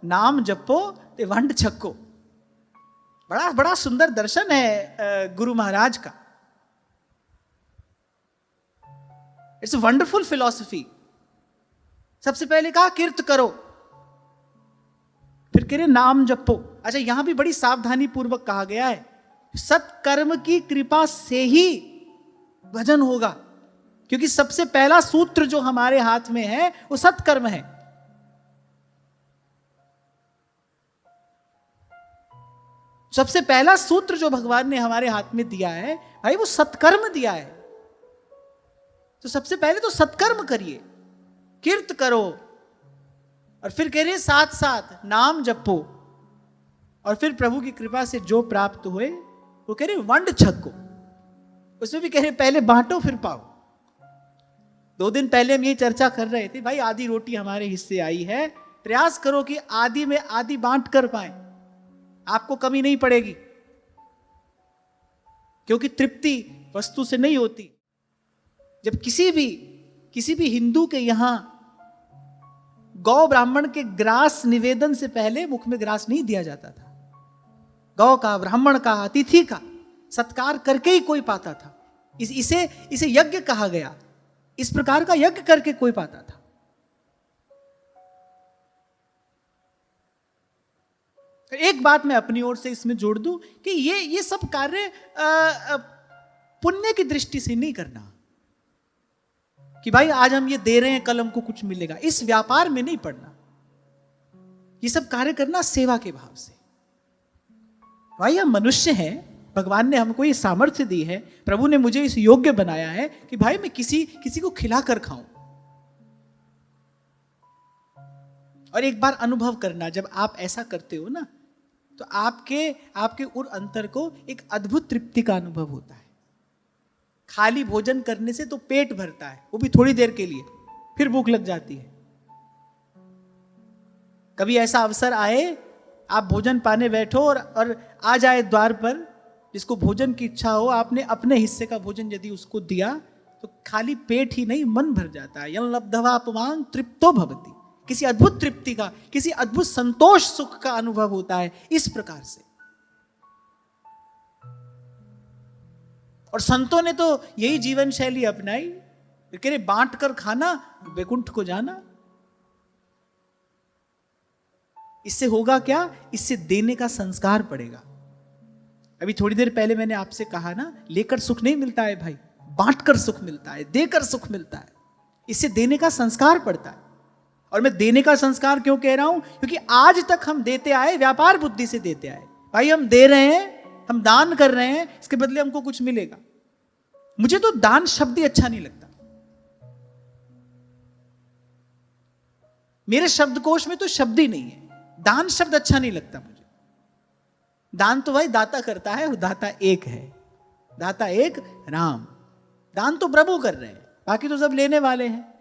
नाम जपो, ते वंड छक्को। बड़ा बड़ा सुंदर दर्शन है गुरु महाराज का। It's a wonderful philosophy. सबसे पहले कहा कीर्त करो, फिर कह रहे नाम जपो। अच्छा, यहां भी बड़ी सावधानी पूर्वक कहा गया है, सत्कर्म की कृपा से ही भजन होगा। क्योंकि सबसे पहला सूत्र जो हमारे हाथ में है वो सत्कर्म है। सबसे पहला सूत्र जो भगवान ने हमारे हाथ में दिया है भाई, वो सत्कर्म दिया है। तो सबसे पहले तो सत्कर्म करिए, कीर्त करो, और फिर कह रहे साथ साथ नाम जपो, और फिर प्रभु की कृपा से जो प्राप्त हुए वो कह रहे वंड छक्को। उसमें भी कह रहे पहले बांटो फिर पाओ। 2 दिन पहले हम ये चर्चा कर रहे थे, भाई आधी रोटी हमारे हिस्से आई है, प्रयास करो कि आधी में आधी बांट कर पाए, आपको कमी नहीं पड़ेगी। क्योंकि तृप्ति वस्तु से नहीं होती। जब किसी भी हिंदू के यहां गौ ब्राह्मण के ग्रास निवेदन से पहले मुख में ग्रास नहीं दिया जाता था। गौ का, ब्राह्मण का, अतिथि का सत्कार करके ही कोई पाता था। इसे यज्ञ कहा गया। इस प्रकार का यज्ञ करके कोई पाता था। एक बात मैं अपनी ओर से इसमें जोड़ दूं कि ये सब कार्य पुण्य की दृष्टि से नहीं करना। कि भाई आज हम ये दे रहे हैं, कल हमको कुछ मिलेगा। इस व्यापार में नहीं पड़ना। ये सब कार्य करना सेवा के भाव से। भाई हम मनुष्य हैं, भगवान ने हमको ये सामर्थ्य दी है, प्रभु ने मुझे इस योग्य बनाया है कि भाई मैं किसी को खिलाकर खाऊं। और एक बार अनुभव करना, जब आप ऐसा करते हो ना, तो आपके उर अंतर को एक अद्भुत तृप्ति का अनुभव होता है। खाली भोजन करने से तो पेट भरता है, वो भी थोड़ी देर के लिए, फिर भूख लग जाती है। कभी ऐसा अवसर आए, आप भोजन पाने बैठो और आ जाए द्वार पर जिसको भोजन की इच्छा हो, आपने अपने हिस्से का भोजन यदि उसको दिया तो खाली पेट ही नहीं, मन भर जाता है। यं लब्धवा पुमान् तृप्तो भवति। किसी अद्भुत तृप्ति का, किसी अद्भुत संतोष सुख का अनुभव होता है इस प्रकार से। और संतों ने तो यही जीवन शैली अपनाई, कह रहे बांट कर खाना, वैकुंठ को जाना। इससे होगा क्या? इससे देने का संस्कार पड़ेगा। अभी थोड़ी देर पहले मैंने आपसे कहा ना, लेकर सुख नहीं मिलता है भाई, बांटकर सुख मिलता है, देकर सुख मिलता है। इससे देने का संस्कार पड़ता है। और मैं देने का संस्कार क्यों कह रहा हूं? क्योंकि आज तक हम देते आए, व्यापार बुद्धि से देते आए। भाई हम दे रहे हैं, हम दान कर रहे हैं, इसके बदले हमको कुछ मिलेगा। मुझे तो दान शब्द ही अच्छा नहीं लगता। मेरे शब्दकोश में तो शब्द ही नहीं है। दान शब्द अच्छा नहीं लगता मुझे। दान तो भाई दाता करता है, और दाता एक है, दाता एक राम। दान तो प्रभु कर रहे हैं, बाकी तो सब लेने वाले हैं।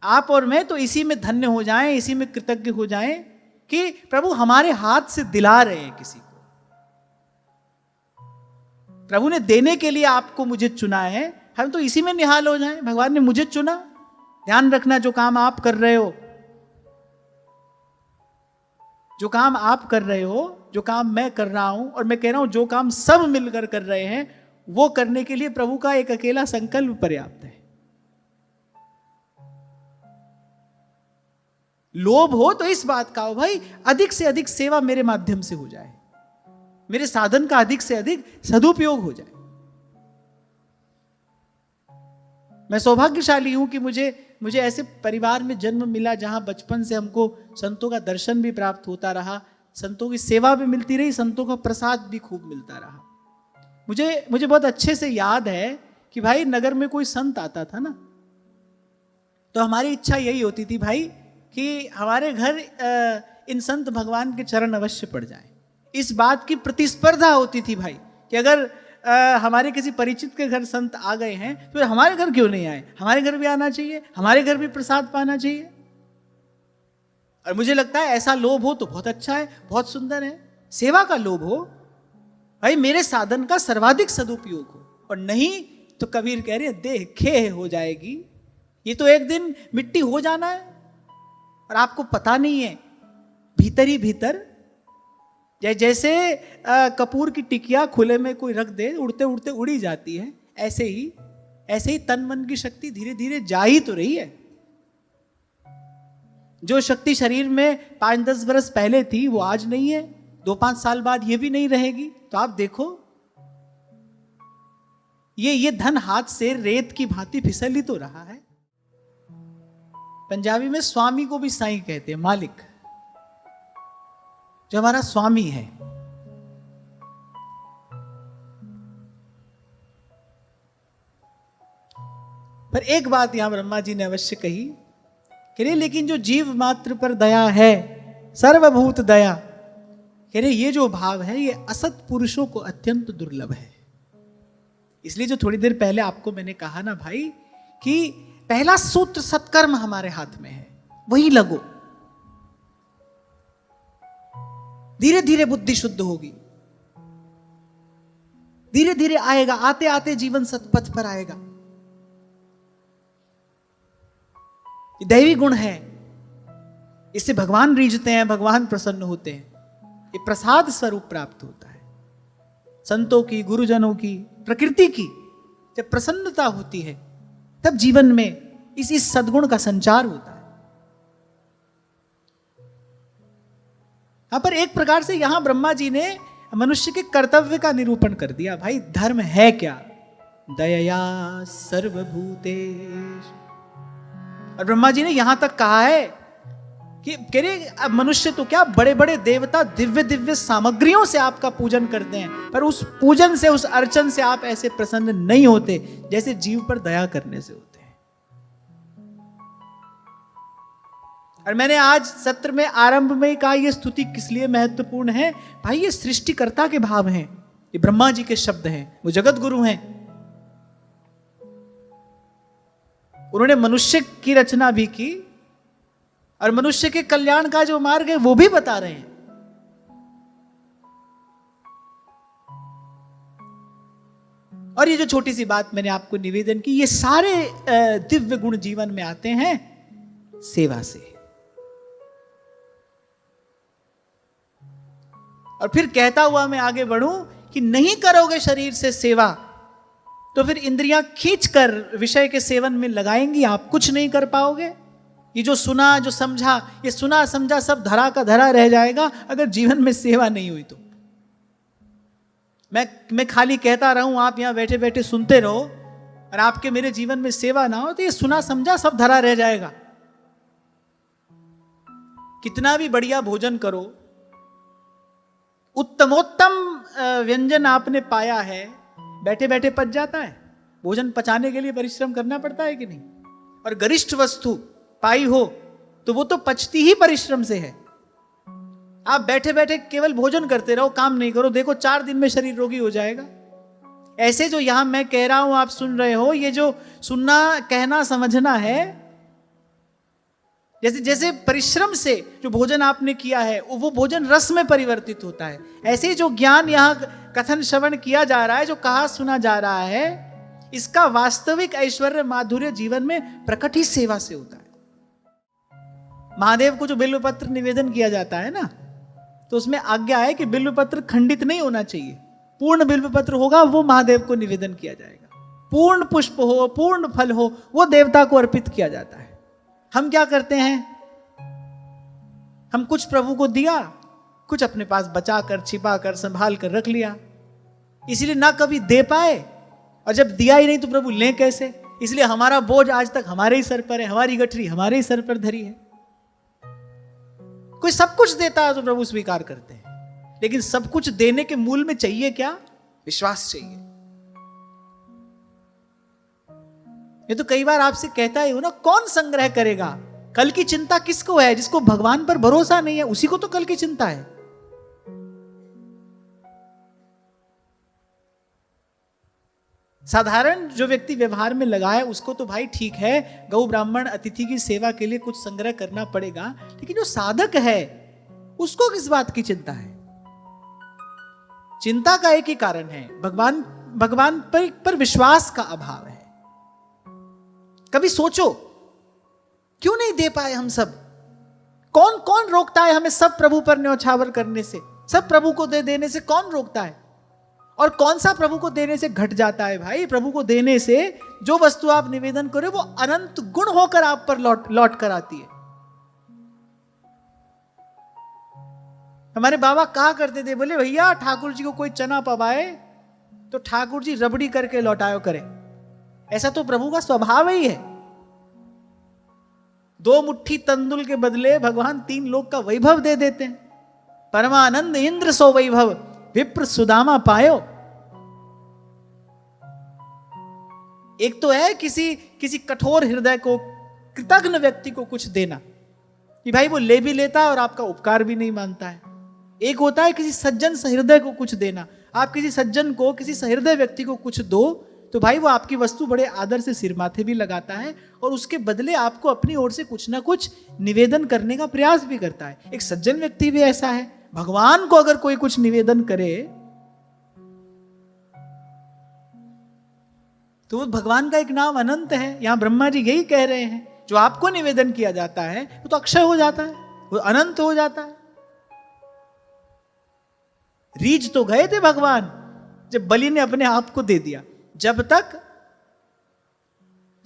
आप और मैं तो इसी में धन्य हो जाएं, इसी में कृतज्ञ हो जाएं कि प्रभु हमारे हाथ से दिला रहे हैं किसी को। प्रभु ने देने के लिए आपको मुझे चुना है, हम तो इसी में निहाल हो जाएं। भगवान ने मुझे चुना। ध्यान रखना, जो काम आप कर रहे हो, जो काम आप कर रहे हो, जो काम मैं कर रहा हूं, और मैं कह रहा हूं जो काम सब मिलकर कर रहे हैं, वो करने के लिए प्रभु का एक अकेला संकल्प पर्याप्त है। लोभ हो तो इस बात का हो, भाई अधिक से अधिक सेवा मेरे माध्यम से हो जाए, मेरे साधन का अधिक से अधिक सदुपयोग हो जाए। मैं सौभाग्यशाली हूं कि मुझे ऐसे परिवार में जन्म मिला जहां बचपन से हमको संतों का दर्शन भी प्राप्त होता रहा, संतों की सेवा भी मिलती रही, संतों का प्रसाद भी खूब मिलता रहा। मुझे बहुत अच्छे से याद है कि भाई नगर में कोई संत आता था ना, तो हमारी इच्छा यही होती थी भाई कि हमारे घर इन संत भगवान के चरण अवश्य पड़ जाए। इस बात की प्रतिस्पर्धा होती थी भाई कि अगर हमारे किसी परिचित के घर संत आ गए हैं तो हमारे घर क्यों नहीं आए, हमारे घर भी आना चाहिए, हमारे घर भी प्रसाद पाना चाहिए। और मुझे लगता है ऐसा लोभ हो तो बहुत अच्छा है, बहुत सुंदर है। सेवा का लोभ हो, भाई मेरे साधन का सर्वाधिक सदुपयोग हो, और नहीं तो कबीर कह रहे देह खेह हो जाएगी। ये तो एक दिन मिट्टी हो जाना है और आपको पता नहीं है। भीतर ही भीतर जैसे कपूर की टिकिया खुले में कोई रख दे, उड़ते उड़ते उड़ी जाती है, ऐसे ही तन मन की शक्ति धीरे धीरे जा ही तो रही है। जो शक्ति शरीर में 5-10 बरस पहले थी वो आज नहीं है, 2-5 साल बाद ये भी नहीं रहेगी। तो आप देखो ये धन हाथ से रेत की भांति फिसल ही तो रहा है। पंजाबी में स्वामी को भी साईं कहते हैं, मालिक, जो हमारा स्वामी है। पर एक बात यहां ब्रह्मा जी ने अवश्य कही कि रे लेकिन जो जीव मात्र पर दया है, सर्वभूत दया, कह रहे ये जो भाव है ये असत पुरुषों को अत्यंत दुर्लभ है। इसलिए जो थोड़ी देर पहले आपको मैंने कहा ना भाई कि पहला सूत्र सत्कर्म हमारे हाथ में है, वही लगो। धीरे धीरे बुद्धि शुद्ध होगी, धीरे धीरे आएगा, आते आते जीवन सतपथ पर आएगा। ये दैवी गुण है, इससे भगवान रीझते हैं, भगवान प्रसन्न होते हैं। ये प्रसाद स्वरूप प्राप्त होता है। संतों की, गुरुजनों की, प्रकृति की जब प्रसन्नता होती है तब जीवन में इस सद्गुण का संचार होता है। पर एक प्रकार से यहां ब्रह्मा जी ने मनुष्य के कर्तव्य का निरूपण कर दिया। भाई धर्म है क्या? दयया सर्वभूतेषु। और ब्रह्मा जी ने यहां तक कहा है कि कह रहे अब मनुष्य तो क्या, बड़े बड़े देवता दिव्य दिव्य सामग्रियों से आपका पूजन करते हैं, पर उस पूजन से, उस अर्चन से आप ऐसे प्रसन्न नहीं होते जैसे जीव पर दया करने से होते हैं। और मैंने आज सत्र में आरंभ में ही कहा, यह स्तुति किस लिए महत्वपूर्ण है भाई, ये सृष्टिकर्ता के भाव हैं, ये ब्रह्मा जी के शब्द हैं, वो जगत गुरु हैं। उन्होंने मनुष्य की रचना भी की और मनुष्य के कल्याण का जो मार्ग है वो भी बता रहे हैं। और ये जो छोटी सी बात मैंने आपको निवेदन की, ये सारे दिव्य गुण जीवन में आते हैं सेवा से। और फिर कहता हुआ मैं आगे बढ़ूं कि नहीं करोगे शरीर से सेवा तो फिर इंद्रियां खींचकर विषय के सेवन में लगाएंगी, आप कुछ नहीं कर पाओगे। ये जो सुना, जो समझा, ये सुना समझा सब धरा का धरा रह जाएगा अगर जीवन में सेवा नहीं हुई तो। मैं खाली कहता रहूं, आप यहां बैठे बैठे सुनते रहो और आपके मेरे जीवन में सेवा ना हो तो ये सुना समझा सब धरा रह जाएगा। कितना भी बढ़िया भोजन करो, उत्तमोत्तम व्यंजन आपने पाया है, बैठे बैठे पच जाता है। भोजन पचाने के लिए परिश्रम करना पड़ता है कि नहीं? और गरिष्ठ वस्तु पाई हो तो वो तो पचती ही परिश्रम से है। आप बैठे बैठे केवल भोजन करते रहो, काम नहीं करो, देखो 4 दिन में शरीर रोगी हो जाएगा। ऐसे जो यहां मैं कह रहा हूं आप सुन रहे हो, ये जो सुनना कहना समझना है, जैसे जैसे परिश्रम से जो भोजन आपने किया है वो भोजन रस में परिवर्तित होता है, ऐसे ही जो ज्ञान यहां कथन श्रवण किया जा रहा है, जो कहा सुना जा रहा है, इसका वास्तविक ऐश्वर्य माधुर्य जीवन में प्रकट ही सेवा से होता है। महादेव को जो बिल्व पत्र निवेदन किया जाता है ना, तो उसमें आज्ञा है कि बिल्व पत्र खंडित नहीं होना चाहिए, पूर्ण बिल्व पत्र होगा वो महादेव को निवेदन किया जाएगा। पूर्ण पुष्प हो, पूर्ण फल हो, वो देवता को अर्पित किया जाता है। हम क्या करते हैं, हम कुछ प्रभु को दिया, कुछ अपने पास बचा कर, छिपा कर, संभाल कर रख लिया, इसलिए ना कभी दे पाए, और जब दिया ही नहीं तो प्रभु लें कैसे, इसलिए हमारा बोझ आज तक हमारे ही सर पर है, हमारी गठरी हमारे ही सर पर धरी है। कोई सब कुछ देता है तो प्रभु स्वीकार करते हैं, लेकिन सब कुछ देने के मूल में चाहिए क्या? विश्वास चाहिए। ये तो कई बार आपसे कहता ही हो ना, कौन संग्रह करेगा? कल की चिंता किसको है? जिसको भगवान पर भरोसा नहीं है उसी को तो कल की चिंता है। साधारण जो व्यक्ति व्यवहार में लगा है उसको तो भाई ठीक है, गौ ब्राह्मण अतिथि की सेवा के लिए कुछ संग्रह करना पड़ेगा, लेकिन जो साधक है उसको किस बात की चिंता है? चिंता का एक ही कारण है, भगवान पर विश्वास का अभाव है। कभी सोचो क्यों नहीं दे पाए हम सब? कौन कौन रोकता है हमें सब प्रभु पर न्यौछावर करने से, सब प्रभु को दे देने से? कौन रोकता है? और कौन सा प्रभु को देने से घट जाता है? भाई प्रभु को देने से जो वस्तु आप निवेदन करो वो अनंत गुण होकर आप पर लौट कर आती है। हमारे बाबा कहा करते थे, बोले भैया ठाकुर जी को कोई चना पवाए तो ठाकुर जी रबड़ी करके लौटायो करे। ऐसा तो प्रभु का स्वभाव ही है। 2 मुट्ठी तंदुल के बदले भगवान 3 लोक का वैभव दे देते हैं। परमानंद इंद्र सो वैभव विप्र सुदामा पायो। एक तो है किसी कठोर हृदय को, कृतज्ञ व्यक्ति को कुछ देना कि भाई वो ले भी लेता है और आपका उपकार भी नहीं मानता है। एक होता है किसी सज्जन सहृदय को कुछ देना। आप किसी सज्जन को, किसी सहृदय व्यक्ति को कुछ दो तो भाई वो आपकी वस्तु बड़े आदर से सिर माथे भी लगाता है और उसके बदले आपको अपनी ओर से कुछ ना कुछ निवेदन करने का प्रयास भी करता है। एक सज्जन व्यक्ति भी ऐसा है। भगवान को अगर कोई कुछ निवेदन करे तो भगवान का एक नाम अनंत है। यहां ब्रह्मा जी यही कह रहे हैं, जो आपको निवेदन किया जाता है वो तो अक्षय हो जाता है, वो अनंत हो जाता है। रीझ तो गए थे भगवान जब बलि ने अपने आप को दे दिया। जब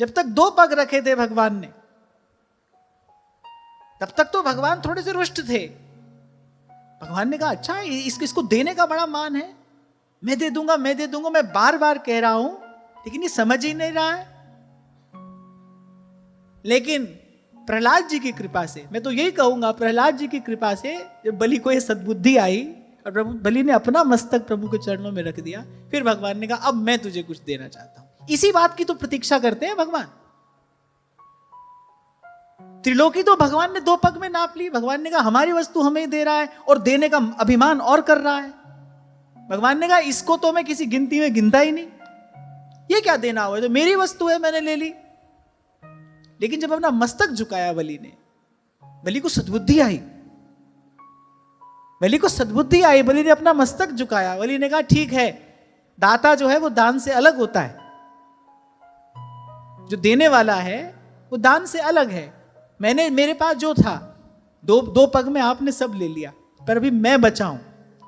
तक 2 पग रखे थे भगवान ने, तब तक तो भगवान थोड़े से रुष्ट थे। भगवान ने कहा अच्छा इसको देने का बड़ा मान है, मैं दे दूंगा। मैं बार बार कह रहा हूं लेकिन ये समझ ही नहीं रहा है। लेकिन प्रहलाद जी की कृपा से, मैं तो यही कहूंगा, प्रहलाद जी की कृपा से जब बलि को ये सद्बुद्धि आई और प्रभु बलि ने अपना मस्तक प्रभु के चरणों में रख दिया, फिर भगवान ने कहा अब मैं तुझे कुछ देना चाहता हूं। इसी बात की तो प्रतीक्षा करते हैं भगवान। त्रिलोकी तो भगवान ने 2 पग में नाप ली। भगवान ने कहा हमारी वस्तु हमें दे रहा है और देने का अभिमान और कर रहा है। भगवान ने कहा इसको तो मैं किसी गिनती में गिनता ही नहीं, ये क्या देना हुआ, तो मेरी वस्तु है, मैंने ले ली। लेकिन जब अपना मस्तक झुकाया बलि ने, बलि को सद्बुद्धि आई, बलि को सद्बुद्धि आई, बलि ने अपना मस्तक झुकाया। बलि ने कहा ठीक है, दाता जो है वो दान से अलग होता है, जो देने वाला है वो दान से अलग है। मेरे पास जो था 2 पग में आपने सब ले लिया, पर अभी मैं बचा हूं,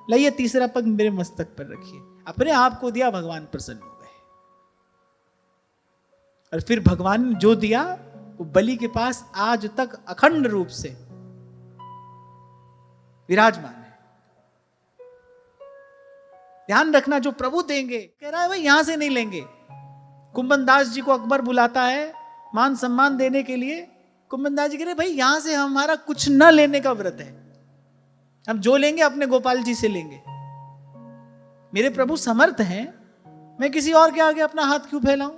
लाइए तीसरा पग मेरे मस्तक पर रखिए। अपने आप को दिया, भगवान प्रसन्न हो गए। और फिर भगवान ने जो दिया वो बलि के पास आज तक अखंड रूप से विराजमान है। ध्यान रखना, जो प्रभु देंगे, कह रहा है भाई यहां से नहीं लेंगे। कुंभन दास जी को अकबर बुलाता है मान सम्मान देने के लिए। कुंभन दास जी कह रहे भाई यहां से हमारा कुछ न लेने का व्रत है, हम जो लेंगे अपने गोपाल जी से लेंगे। मेरे प्रभु समर्थ हैं, मैं किसी और के आगे अपना हाथ क्यों फैलाऊं।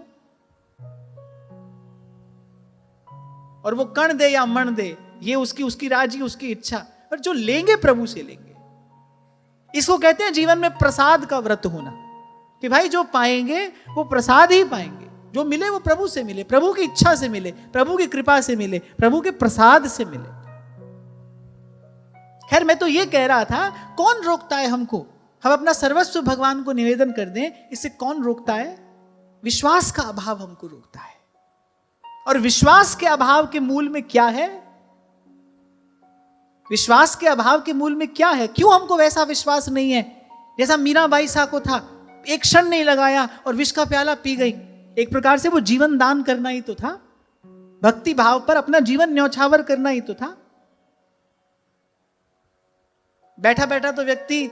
और वो कण दे या मण दे, ये उसकी राजी, उसकी इच्छा, पर जो लेंगे प्रभु से लेंगे। इसको कहते हैं जीवन में प्रसाद का व्रत होना, कि भाई जो पाएंगे वो प्रसाद ही पाएंगे, जो मिले वो प्रभु से मिले, प्रभु की इच्छा से मिले, प्रभु की कृपा से मिले, प्रभु के प्रसाद से मिले। खैर मैं तो ये कह रहा था, कौन रोकता है हमको, हम अपना सर्वस्व भगवान को निवेदन कर दें, इससे कौन रोकता है? विश्वास का अभाव हमको रोकता है। और विश्वास के अभाव के मूल में क्या है? विश्वास के अभाव के मूल में क्या है? क्यों हमको वैसा विश्वास नहीं है जैसा मीराबाई सा को था? एक क्षण नहीं लगाया और विष का प्याला पी गई। एक प्रकार से वो जीवन दान करना ही तो था, भक्ति भाव पर अपना जीवन न्यौछावर करना ही तो था। बैठा बैठा तो व्यक्ति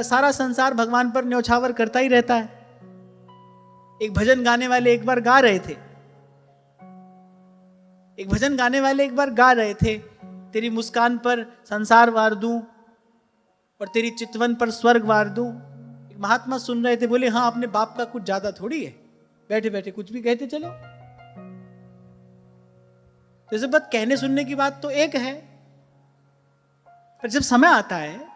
सारा संसार भगवान पर न्यौछावर करता ही रहता है। एक भजन गाने वाले एक बार गा रहे थे, तेरी मुस्कान पर संसार वार दूं और तेरी चितवन पर स्वर्ग वार दूं। एक महात्मा सुन रहे थे, बोले हाँ अपने बाप का कुछ ज्यादा थोड़ी है, बैठे बैठे कुछ भी कहते चलो। तो इस बात कहने सुनने की बात तो एक है, पर जब समय आता है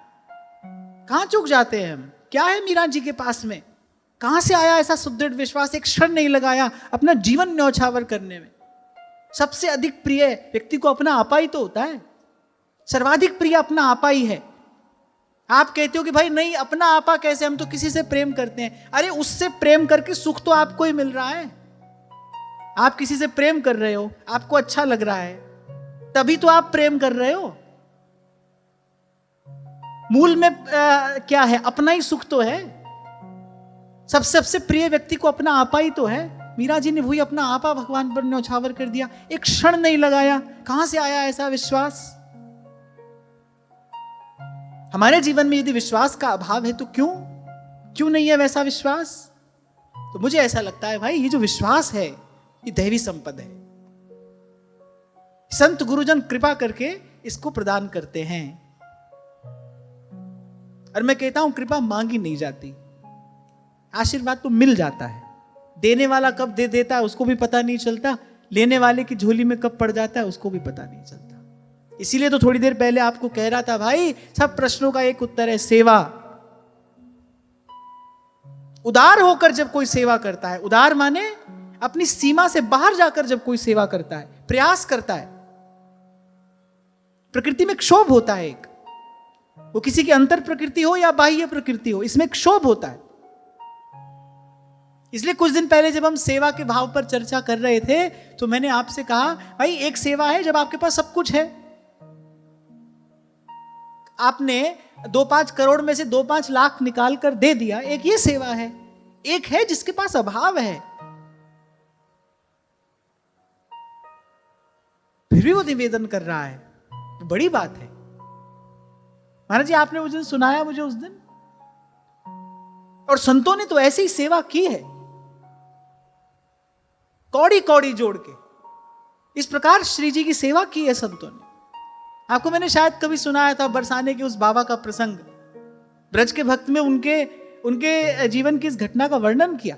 कहां चूक जाते हैं हम। क्या है मीरा जी के पास में, कहां से आया ऐसा सुदृढ़ विश्वास? एक क्षण नहीं लगाया अपना जीवन न्यौछावर करने में। सबसे अधिक प्रिय व्यक्ति को अपना आपा ही तो होता है, सर्वाधिक प्रिय अपना आपा ही है। आप कहते हो कि भाई नहीं अपना आपा कैसे, हम तो किसी से प्रेम करते हैं। अरे उससे प्रेम करके सुख तो आपको ही मिल रहा है। आप किसी से प्रेम कर रहे हो, आपको अच्छा लग रहा है, तभी तो आप प्रेम कर रहे हो। मूल में क्या है? अपना ही सुख तो है। सबसे प्रिय व्यक्ति को अपना आपा ही तो है। मीरा जी ने वही अपना आपा भगवान पर न्यौछावर कर दिया, एक क्षण नहीं लगाया। कहां से आया ऐसा विश्वास? हमारे जीवन में यदि विश्वास का अभाव है तो क्यों नहीं है वैसा विश्वास? तो मुझे ऐसा लगता है भाई ये जो विश्वास है ये दैवी संपद है। संत गुरुजन कृपा करके इसको प्रदान करते हैं। और मैं कहता हूं कृपा मांगी नहीं जाती, आशीर्वाद तो मिल जाता है। देने वाला कब दे देता है उसको भी पता नहीं चलता, लेने वाले की झोली में कब पड़ जाता है उसको भी पता नहीं चलता। इसीलिए तो थोड़ी देर पहले आपको कह रहा था भाई सब प्रश्नों का एक उत्तर है, सेवा। उदार होकर जब कोई सेवा करता है, उदार माने अपनी सीमा से बाहर जाकर जब कोई सेवा करता है, प्रयास करता है। प्रकृति में क्षोभ होता है, एक वो किसी की अंतर प्रकृति हो या बाह्य प्रकृति हो, इसमें क्षोभ होता है। इसलिए कुछ दिन पहले जब हम सेवा के भाव पर चर्चा कर रहे थे तो मैंने आपसे कहा भाई एक सेवा है जब आपके पास सब कुछ है, आपने 2-5 करोड़ में से 2-5 लाख निकाल कर दे दिया, एक ये सेवा है। एक है जिसके पास अभाव है, फिर भी वो निवेदन कर रहा है, तो बड़ी बात है। महाराज जी आपने उस दिन सुनाया मुझे उस दिन, और संतों ने तो ऐसी ही सेवा की है। कौड़ी कौड़ी जोड़ के। इस प्रकार श्री जी की सेवा की है संतों ने। आपको मैंने शायद कभी सुनाया था बरसाने के उस बाबा का प्रसंग। ब्रज के भक्त में उनके जीवन की इस घटना का वर्णन किया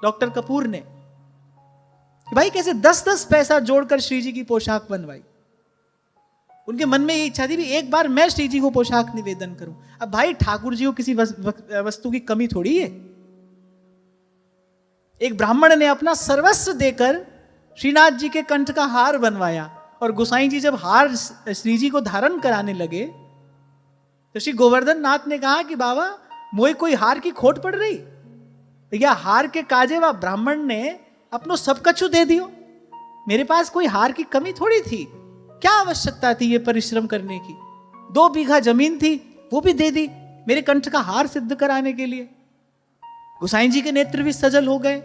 डॉक्टर कपूर ने, कि भाई कैसे 10-10 पैसा जोड़कर श्री जी की पोशाक बनवाई। उनके मन में ये इच्छा थी भी एक बार मैं श्री जी को पोशाक निवेदन करूं। अब भाई ठाकुर जी को किसी वस्तु की कमी थोड़ी है। एक ब्राह्मण ने अपना सर्वस्व देकर श्रीनाथ जी के कंठ का हार बनवाया, और गोसाई जी जब हार श्री जी को धारण कराने लगे तो श्री गोवर्धन नाथ ने कहा कि बाबा मोए कोई हार की खोट पड़ रही, या हार के काजे व ब्राह्मण ने अपनो सब कछु दे दियो, मेरे पास कोई हार की कमी थोड़ी थी, क्या आवश्यकता थी ये परिश्रम करने की। 2 बीघा जमीन थी वो भी दे दी मेरे कंठ का हार सिद्ध कराने के लिए। गोसाई जी के नेत्र भी सजल हो गए।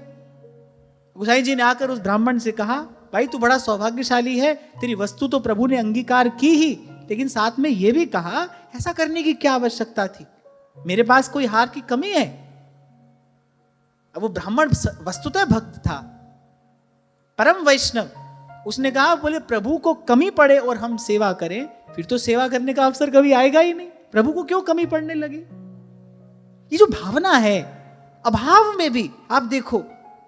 गोसाई जी ने आकर उस ब्राह्मण से कहा, भाई तू बड़ा सौभाग्यशाली है, तेरी वस्तु तो प्रभु ने अंगीकार की ही, लेकिन साथ में यह भी कहा ऐसा करने की क्या आवश्यकता थी, मेरे पास कोई हार की कमी है। अब वो ब्राह्मण वस्तुतः भक्त था, परम वैष्णव। उसने कहा, बोले प्रभु को कमी पड़े और हम सेवा करें, फिर तो सेवा करने का अवसर कभी आएगा ही नहीं। प्रभु को क्यों कमी पड़ने लगी। ये जो भावना है, अभाव में भी आप देखो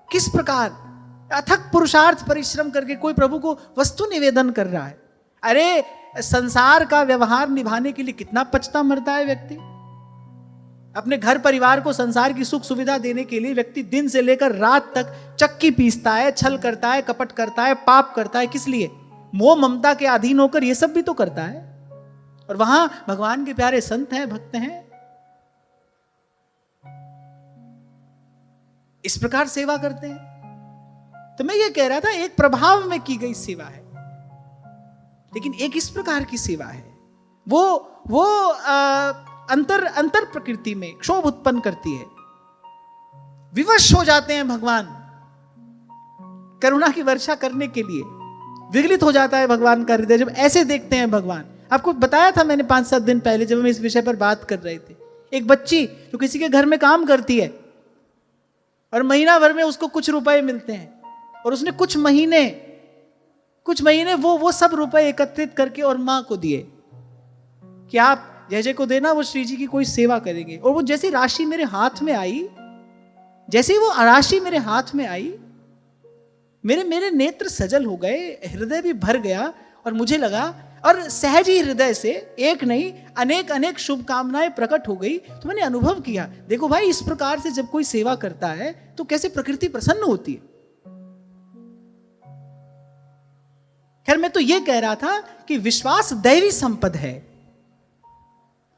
किस प्रकार अथक पुरुषार्थ परिश्रम करके कोई प्रभु को वस्तु निवेदन कर रहा है। अरे संसार का व्यवहार निभाने के लिए कितना पचता मरता है व्यक्ति। अपने घर परिवार को संसार की सुख सुविधा देने के लिए व्यक्ति दिन से लेकर रात तक चक्की पीसता है, छल करता है, कपट करता है, पाप करता है। किस लिए? मोह ममता के अधीन होकर ये सब भी तो करता है। और वहां भगवान के प्यारे संत हैं, भक्त हैं, इस प्रकार सेवा करते हैं। तो मैं ये कह रहा था, एक प्रभाव में की गई सेवा है, लेकिन एक इस प्रकार की सेवा है वो अंतर प्रकृति में क्षोभ उत्पन्न करती है। विवश हो जाते हैं भगवान करुणा की वर्षा करने के लिए, विगलित हो जाता है भगवान का हृदय जब ऐसे देखते हैं भगवान। आपको बताया था मैंने 5-7 दिन पहले जब हम इस विषय पर बात कर रहे थे, एक बच्ची जो किसी के घर में काम करती है और महीना भर में उसको कुछ रुपए मिलते हैं, और उसने कुछ महीने वो सब रुपए एकत्रित करके और मां को दिए कि आप जय को देना, वो श्री जी की कोई सेवा करेंगे। और वो जैसी राशि मेरे हाथ में आई, जैसे वो राशि मेरे हाथ में आई, मेरे नेत्र सजल हो गए, हृदय भी भर गया, और मुझे लगा, और सहज ही हृदय से एक नहीं अनेक शुभकामनाएं प्रकट हो गई। तो मैंने अनुभव किया, देखो भाई इस प्रकार से जब कोई सेवा करता है तो कैसे प्रकृति प्रसन्न होती है। खैर मैं तो यह कह रहा था कि विश्वास दैवी संपद है।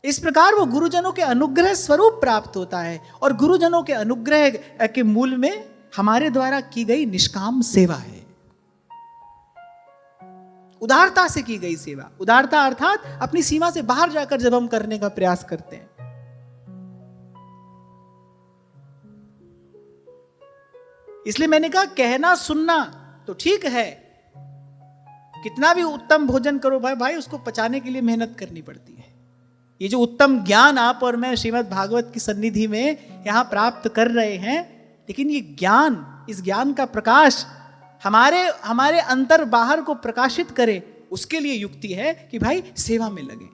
इस प्रकार वो गुरुजनों के अनुग्रह स्वरूप प्राप्त होता है, और गुरुजनों के अनुग्रह के मूल में हमारे द्वारा की गई निष्काम सेवा है, उदारता से की गई सेवा। उदारता अर्थात अपनी सीमा से बाहर जाकर जब हम करने का प्रयास करते हैं। इसलिए मैंने कहा, कहना सुनना तो ठीक है, कितना भी उत्तम भोजन करो भाई उसको पचाने के लिए मेहनत करनी पड़ती है। ये जो उत्तम ज्ञान आप और मैं श्रीमद् भागवत की सन्निधि में यहां प्राप्त कर रहे हैं, लेकिन ये ज्ञान, इस ज्ञान का प्रकाश हमारे अंतर बाहर को प्रकाशित करे, उसके लिए युक्ति है कि भाई सेवा में लगे।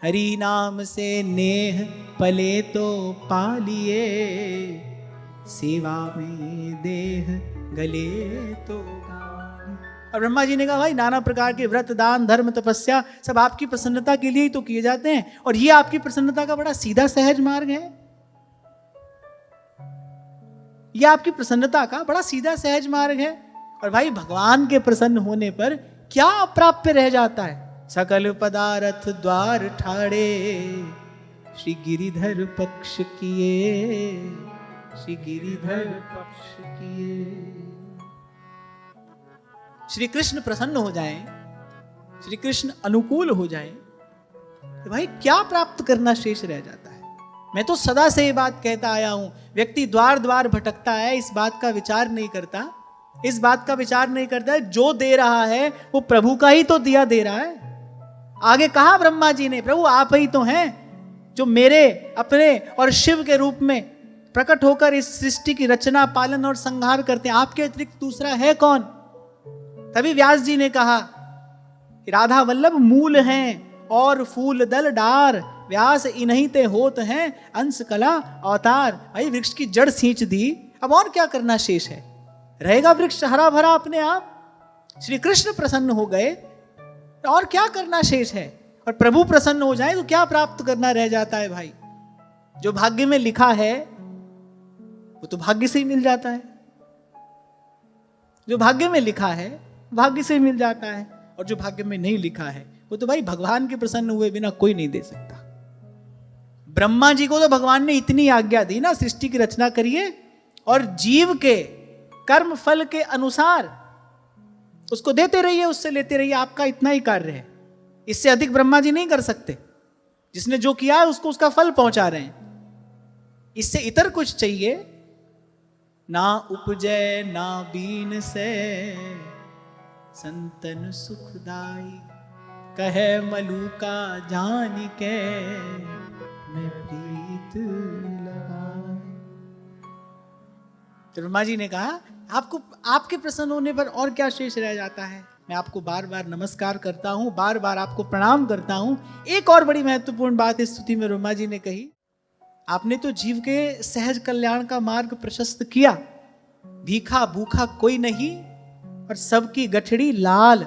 हरि नाम से नेह पले तो पालिए, सेवा में देह गले तो गान। और ब्रह्मा जी ने कहा, भाई नाना प्रकार के व्रत, दान, धर्म, तपस्या सब आपकी प्रसन्नता के लिए ही तो किए जाते हैं, और ये आपकी प्रसन्नता का बड़ा सीधा सहज मार्ग है। ये आपकी प्रसन्नता का बड़ा सीधा सहज मार्ग है। और भाई भगवान के प्रसन्न होने पर क्या अप्राप्य रह जाता है। सकल पदार्थ द्वार ठाड़े, श्री गिरिधर पक्ष किए, श्री गिरिधर पक्ष किए। श्री कृष्ण प्रसन्न हो जाएं, श्री कृष्ण अनुकूल हो जाएं, तो भाई क्या प्राप्त करना शेष रह जाता है। मैं तो सदा से ये बात कहता आया हूं, व्यक्ति द्वार द्वार भटकता है, इस बात का विचार नहीं करता, इस बात का विचार नहीं करता है जो दे रहा है वो प्रभु का ही तो दिया दे रहा है। आगे कहा ब्रह्मा जी ने, प्रभु आप ही तो हैं जो मेरे, अपने और शिव के रूप में प्रकट होकर इस सृष्टि की रचना, पालन और संहार करते हैं। आपके अतिरिक्त दूसरा है कौन? तभी व्यास जी ने कहा, राधा वल्लभ मूल हैं और फूल दल डार, व्यास इन्हीं ते होत हैं अंश कला अवतार। भाई वृक्ष की जड़ सींच दी, अब और क्या करना शेष है? रहेगा वृक्ष हरा भरा अपने आप। श्री कृष्ण प्रसन्न हो गए तो और क्या करना शेष है? और प्रभु प्रसन्न हो जाए तो क्या प्राप्त करना रह जाता है? भाई जो भाग्य में लिखा है वो तो भाग्य से ही मिल जाता है। जो भाग्य में लिखा है भाग्य से ही मिल जाता है, और जो भाग्य में नहीं लिखा है वो तो भाई भगवान के प्रसन्न हुए बिना कोई नहीं दे सकता। ब्रह्मा जी को तो भगवान ने इतनी आज्ञा दी ना, सृष्टि की रचना करिए और जीव के कर्म फल के अनुसार उसको देते रहिए, उससे लेते रहिए, आपका इतना ही कार्य है। इससे अधिक ब्रह्मा जी नहीं कर सकते। जिसने जो किया है उसको उसका फल पहुंचा रहे हैं। इससे इतर कुछ चाहिए ना उपजय ना बीन से संतन सुखदाई, कहे मलूका जानी के मैं प्रीत लगाई। तो ब्रह्मा जी ने कहा आपको, आपके प्रसन्न होने पर और क्या शेष रह जाता है? मैं आपको बार बार नमस्कार करता हूं, बार बार आपको प्रणाम करता हूं। एक और बड़ी महत्वपूर्ण बात इस स्तुति में ब्रह्मा जी ने कही, आपने तो जीव के सहज कल्याण का मार्ग प्रशस्त किया। भीखा भूखा कोई नहीं और सबकी गठड़ी लाल,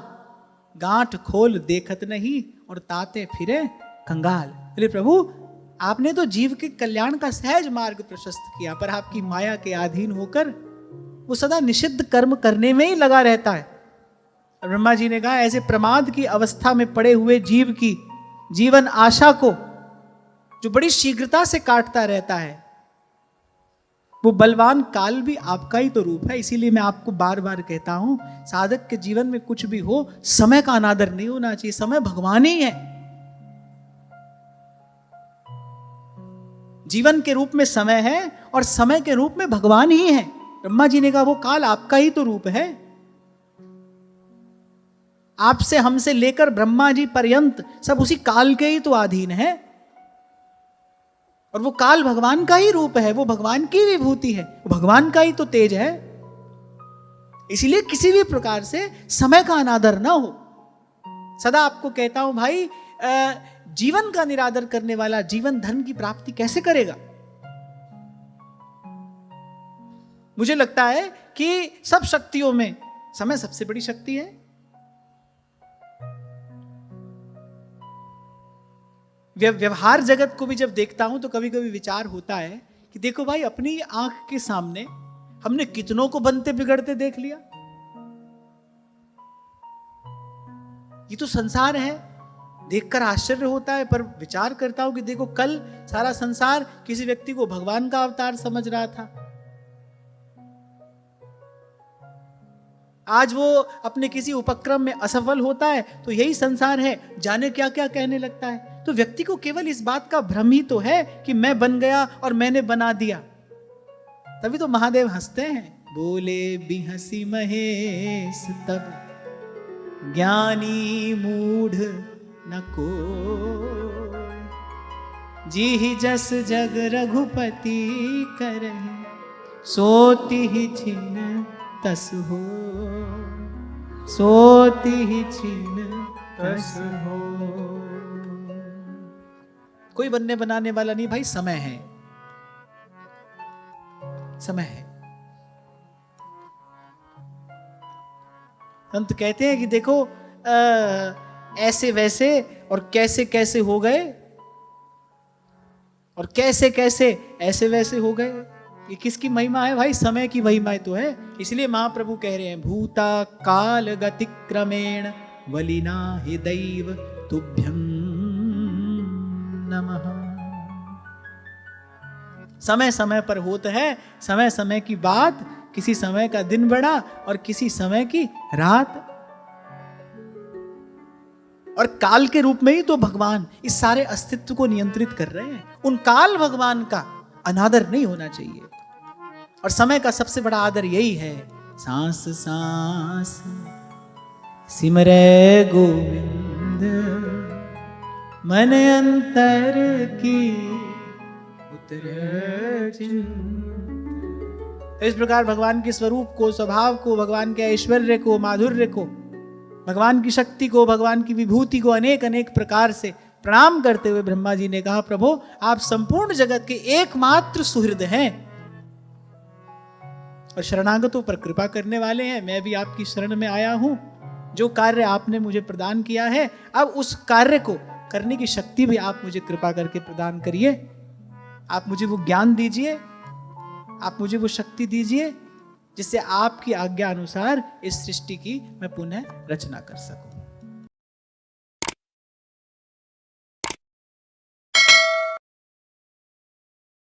गांठ खोल देखत नहीं और ताते फिरे कंगाल। बोले प्रभु आपने तो जीव के कल्याण का सहज मार्ग प्रशस्त किया, पर आपकी माया के अधीन होकर वो सदा निषिद्ध कर्म करने में ही लगा रहता है। ब्रह्मा जी ने कहा ऐसे प्रमाद की अवस्था में पड़े हुए जीव की जीवन आशा को जो बड़ी शीघ्रता से काटता रहता है, वो बलवान काल भी आपका ही तो रूप है। इसीलिए मैं आपको बार बार कहता हूं, साधक के जीवन में कुछ भी हो, समय का अनादर नहीं होना चाहिए। समय भगवान ही है। जीवन के रूप में समय है और समय के रूप में भगवान ही है। ब्रह्मा जी ने कहा वो काल आपका ही तो रूप है। आपसे हमसे लेकर ब्रह्मा जी पर्यंत सब उसी काल के ही तो अधीन है, और वो काल भगवान का ही रूप है, वो भगवान की विभूति है, वो भगवान का ही तो तेज है। इसीलिए किसी भी प्रकार से समय का अनादर ना हो। सदा आपको कहता हूं भाई, जीवन का निरादर करने वाला जीवन धन की प्राप्ति कैसे करेगा? मुझे लगता है कि सब शक्तियों में समय सबसे बड़ी शक्ति है। व्यवहार जगत को भी जब देखता हूं तो कभी कभी विचार होता है कि देखो भाई, अपनी आंख के सामने हमने कितनों को बनते बिगड़ते देख लिया। ये तो संसार है, देखकर आश्चर्य होता है, पर विचार करता हूं कि देखो कल सारा संसार किसी व्यक्ति को भगवान का अवतार समझ रहा था, आज वो अपने किसी उपक्रम में असफल होता है तो यही संसार है, जाने क्या क्या कहने लगता है। तो व्यक्ति को केवल इस बात का भ्रम ही तो है कि मैं बन गया और मैंने बना दिया। तभी तो महादेव हंसते हैं, बोले भी हंसी महेश तब ज्ञानी मूढ़ न को, जी ही जस जग रघुपति करहि, सोती ही छिन तस हो, सोती ही छिन तस हो। कोई बनने बनाने वाला नहीं भाई, समय है, समय है। संत कहते हैं कि देखो ऐसे वैसे और कैसे कैसे हो गए, और कैसे कैसे ऐसे वैसे हो गए। ये किसकी महिमा है भाई? समय की महिमा तो है। इसलिए महाप्रभु कह रहे हैं, भूता काल गति क्रमेण वलिना हि दैव तुभ्यं नमः। समय समय पर होता है, समय समय की बात, किसी समय का दिन बड़ा और किसी समय की रात, और काल के रूप में ही तो भगवान इस सारे अस्तित्व को नियंत्रित कर रहे हैं। उन काल भगवान का अनादर नहीं होना चाहिए। और समय का सबसे बड़ा आदर यही है, सांस सांस सिमरे गोविंद, मन अंतर की तो इस प्रकार भगवान के स्वरूप को, स्वभाव को, भगवान के ऐश्वर्य को, माधुर्य को, भगवान की शक्ति को, भगवान की विभूति को अनेक अनेक प्रकार से प्रणाम करते हुए ब्रह्मा जी ने कहा, प्रभु आप संपूर्ण जगत के एकमात्र सुहृद हैं और शरणागतों पर कृपा करने वाले हैं। मैं भी आपकी शरण में आया हूं। जो कार्य आपने मुझे प्रदान किया है, अब उस कार्य को करने की शक्ति भी आप मुझे कृपा करके प्रदान करिए। आप मुझे वो ज्ञान दीजिए, आप मुझे वो शक्ति दीजिए जिससे आपकी आज्ञा अनुसार इस सृष्टि की मैं पुनः रचना कर सकूं।